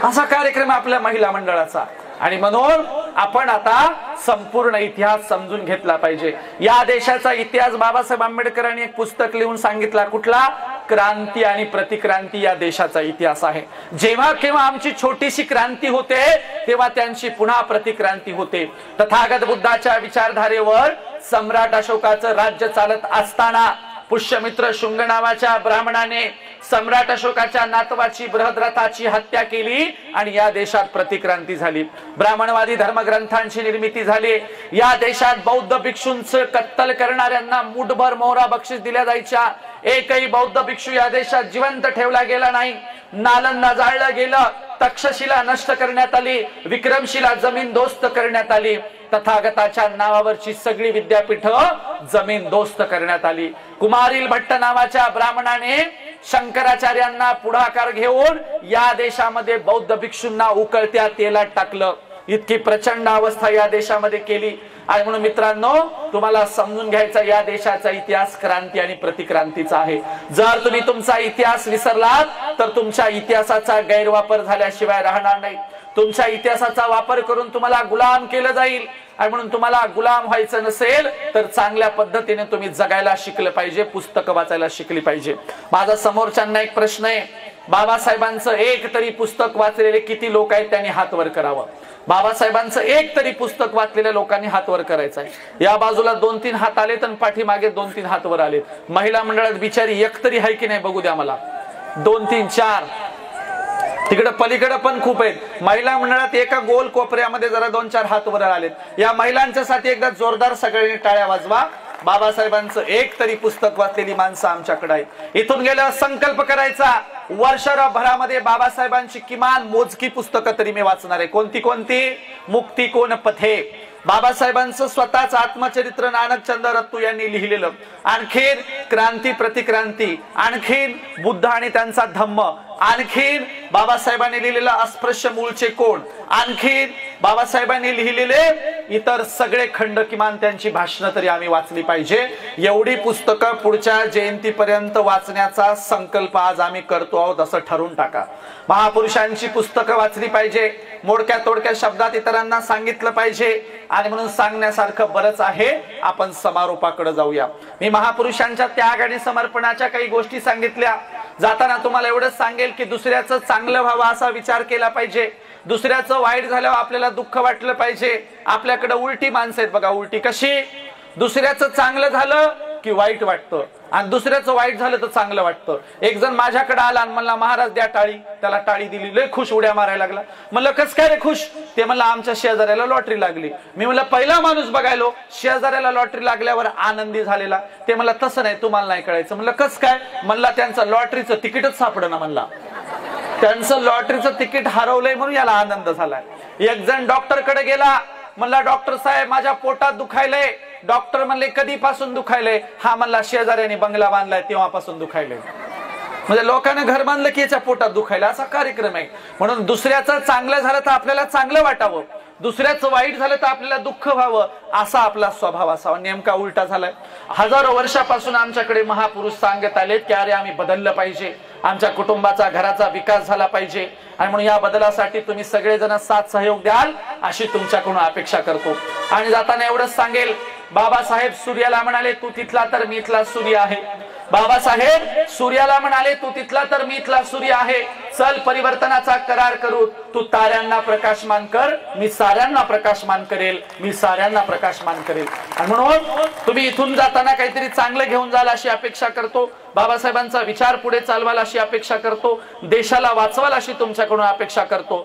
A: असा कार्यक्रम आपल्या महिला मंडळाचा. आणि म्हणून आपण आता संपूर्ण इतिहास समजून घेतला पाहिजे. या देशाचा इतिहास बाबासाहेब आंबेडकरांनी एक पुस्तक लिहून सांगितला. कुठला? क्रांती आणि प्रतिक्रांती या देशाचा इतिहास आहे. जेव्हा केव्हा आमची छोटीशी क्रांती होते तेव्हा त्यांची पुन्हा प्रतिक्रांती होते. तथागत बुद्धाच्या विचारधारेवर सम्राट अशोकाचं राज्य चालत असताना पुष्यमित्र शुंग नावाच्या ब्राह्मणाने सम्राट अशोकाच्या नातवाची बृहद्रथाची हत्या केली आणि या देशात प्रतिक्रांती झाली. ब्राह्मणवादी धर्मग्रंथांची निर्मिती झाली. या देशात बौद्ध भिक्षूंचं कत्तल करणाऱ्यांना मुठभर मोहरा बक्षीस दिल्या जायच्या. एकही बौद्ध भिक्षू या देशात जिवंत ठेवला गेला नाही. नालंदा जाळलं गेलं. तक्षशिला नष्ट करण्यात आली. विक्रमशिला जमीनदोस्त करण्यात आली. तथागताच्या नावावरची सगळी विद्यापीठ जमीनदोस्त करण्यात आली. कुमारील भट्ट नावाच्या ब्राह्मणाने शंकराचार्यांना पुढाकार घेऊन या देशामध्ये बौद्ध भिक्षूंना उकळत्या तेलात टाकलं. इतकी प्रचंड अवस्था या देशामध्ये केली. आणि म्हणून मित्रांनो तुम्हाला समजून घ्यायचा या देशाचा इतिहास क्रांती आणि प्रतिक्रांतीचा आहे. जर तुम्ही तुमचा इतिहास विसरलात तर तुमच्या इतिहासाचा गैरवापर झाल्याशिवाय राहणार नाही. तुमच्या इतिहासाचा वापर करून तुम्हाला गुलाम केलं जाईल. आणि म्हणून तुम्हाला गुलाम व्हायचं नसेल तर चांगल्या पद्धतीने तुम्ही जगायला शिकलं पाहिजे, पुस्तकं वाचायला शिकली पाहिजे. माझा समोरच्यांना एक प्रश्न आहे. बाबासाहेबांचं एक तरी पुस्तक वाचलेले किती लोक आहेत त्यांनी हात वर करावं. बाबासाहेबांचं एक तरी पुस्तक वाचलेल्या लोकांनी हात वर करायचं आहे. या बाजूला 2-3 हात आलेत आणि पाठीमागे 2-3 हात वर आलेत. महिला मंडळात बिचारी एक तरी आहे की नाही बघू द्या मला. 2-3-4 तिकडे पलीकडे पण खूप आहेत. महिला मंडळात एका गोल कोपऱ्यामध्ये जरा 2-4 हात वर आलेत. या महिलांच्यासाठी एकदा जोरदार सगळ्यांनी टाळ्या वाजवा. बाबासाहेबांचं एक तरी पुस्तक वाचलेली माणसं आमच्याकडे आहेत. इथून गेल्यावर संकल्प करायचा वर्षभरामध्ये बाबासाहेबांची किमान मोजकी पुस्तकं तरी मी वाचणार आहे. कोणती कोणती? मुक्ती कोण पथे, बाबासाहेबांचं स्वतःच आत्मचरित्र नानकचंद रत्तू यांनी लिहिलेलं, आणखीन क्रांती प्रतिक्रांती, आणखीन बुद्ध आणि त्यांचा धम्म, आणखीन बाबासाहेबांनी लिहिलेला अस्पृश्य मूळचे कोण, आणखीन बाबासाहेबांनी लिहिलेले इतर सगळे खंड, किमान त्यांची भाषणं तरी आम्ही वाचली पाहिजे. एवढी पुस्तकं पुढच्या जयंतीपर्यंत वाचण्याचा संकल्प आज आम्ही करतो आहोत असं ठरवून टाका. महापुरुषांची पुस्तकं वाचली पाहिजे. मोडक्या तोडक्या शब्दात इतरांना सांगितलं पाहिजे. आणि म्हणून सांगण्यासारखं बरंच आहे. आपण समारोपाकडे जाऊया. मी महापुरुषांच्या त्याग आणि समर्पणाच्या काही गोष्टी सांगितल्या. जाताना तुम्हाला एवढंच सांगेल की दुसऱ्याचं चांगलं व्हावं असा विचार केला पाहिजे. दुसऱ्याचं वाईट झाल्यावर आपल्याला दुःख वाटलं पाहिजे. आपल्याकडे उलटी माणसं आहेत बघा. उलटी कशी? दुसऱ्याचं चांगलं झालं की वाईट वाटतं आणि दुसऱ्याचं वाईट झालं तर चांगलं वाटतं. एक जण माझ्याकडे आला आणि म्हणला महाराज द्या टाळी. त्याला टाळी दिली. लय खुश, उड्या मारायला लागला. म्हणलं कस काय रे खुश? ते म्हणलं आमच्या शेजाऱ्याला लॉटरी लागली. मी म्हणलं पहिला माणूस बघायलो शेजाऱ्याला लॉटरी लागल्यावर आनंदी झालेला. ते म्हणलं तसं नाही, तुम्हाला नाही कळायचं. म्हणलं कस काय? म्हणला त्यांचं लॉटरीचं तिकीटच सापडना. म्हणला त्यांचं लॉटरीचं तिकीट हरवलंय म्हणून याला आनंद झालाय. एक जण डॉक्टर कडे गेला. म्हणला डॉक्टर साहेब माझ्या पोटात दुखायलंय. डॉक्टर म्हणले कधीपासून दुखायलंय? हा म्हणला शेजाऱ्याने बंगला बांधलाय तेव्हापासून दुखायलंय. म्हणजे लोकांना घर बांधलं की याच्या पोटात दुखायला, असा कार्यक्रम आहे. म्हणून दुसऱ्याचं चांगलं झालं तर आपल्याला चांगलं वाटावं, दुसऱ्याचं वाईट झालं तर आपल्याला दुःख व्हावं, असा आपला स्वभाव असावा. नेमका उलटा झालाय. हजारो वर्षापासून आमच्याकडे महापुरुष सांगत आलेत की अरे आम्ही बदललं पाहिजे, आमच्या कुटुंबाचा घराचा विकास झाला पाहिजे, आणि म्हणून या बदलासाठी तुम्ही सगळेजण साथ सहयोग द्याल अशी तुमच्याकडून अपेक्षा करतो. आणि जाताना एवढंच सांगेल, बाबासाहेब सूर्याला म्हणाले तू तिथला तर मी इथला सूर्य आहे. बाबासाहेब सूर्याला म्हणाले तू तिथला तर मी इथला सूर्य आहे. चल परिवर्तनाचा करार करू. तू ताऱ्यांना प्रकाशमान कर, मी साऱ्यांना प्रकाशमान करेल, मी साऱ्यांना प्रकाशमान करेल. आणि म्हणून तुम्ही इथून जाताना काहीतरी चांगलं घेऊन जाल अशी अपेक्षा करतो. बाबासाहेबांचा विचार पुढे चालवाल अशी अपेक्षा करतो. देशाला वाचवाल अशी तुमच्याकडून अपेक्षा करतो.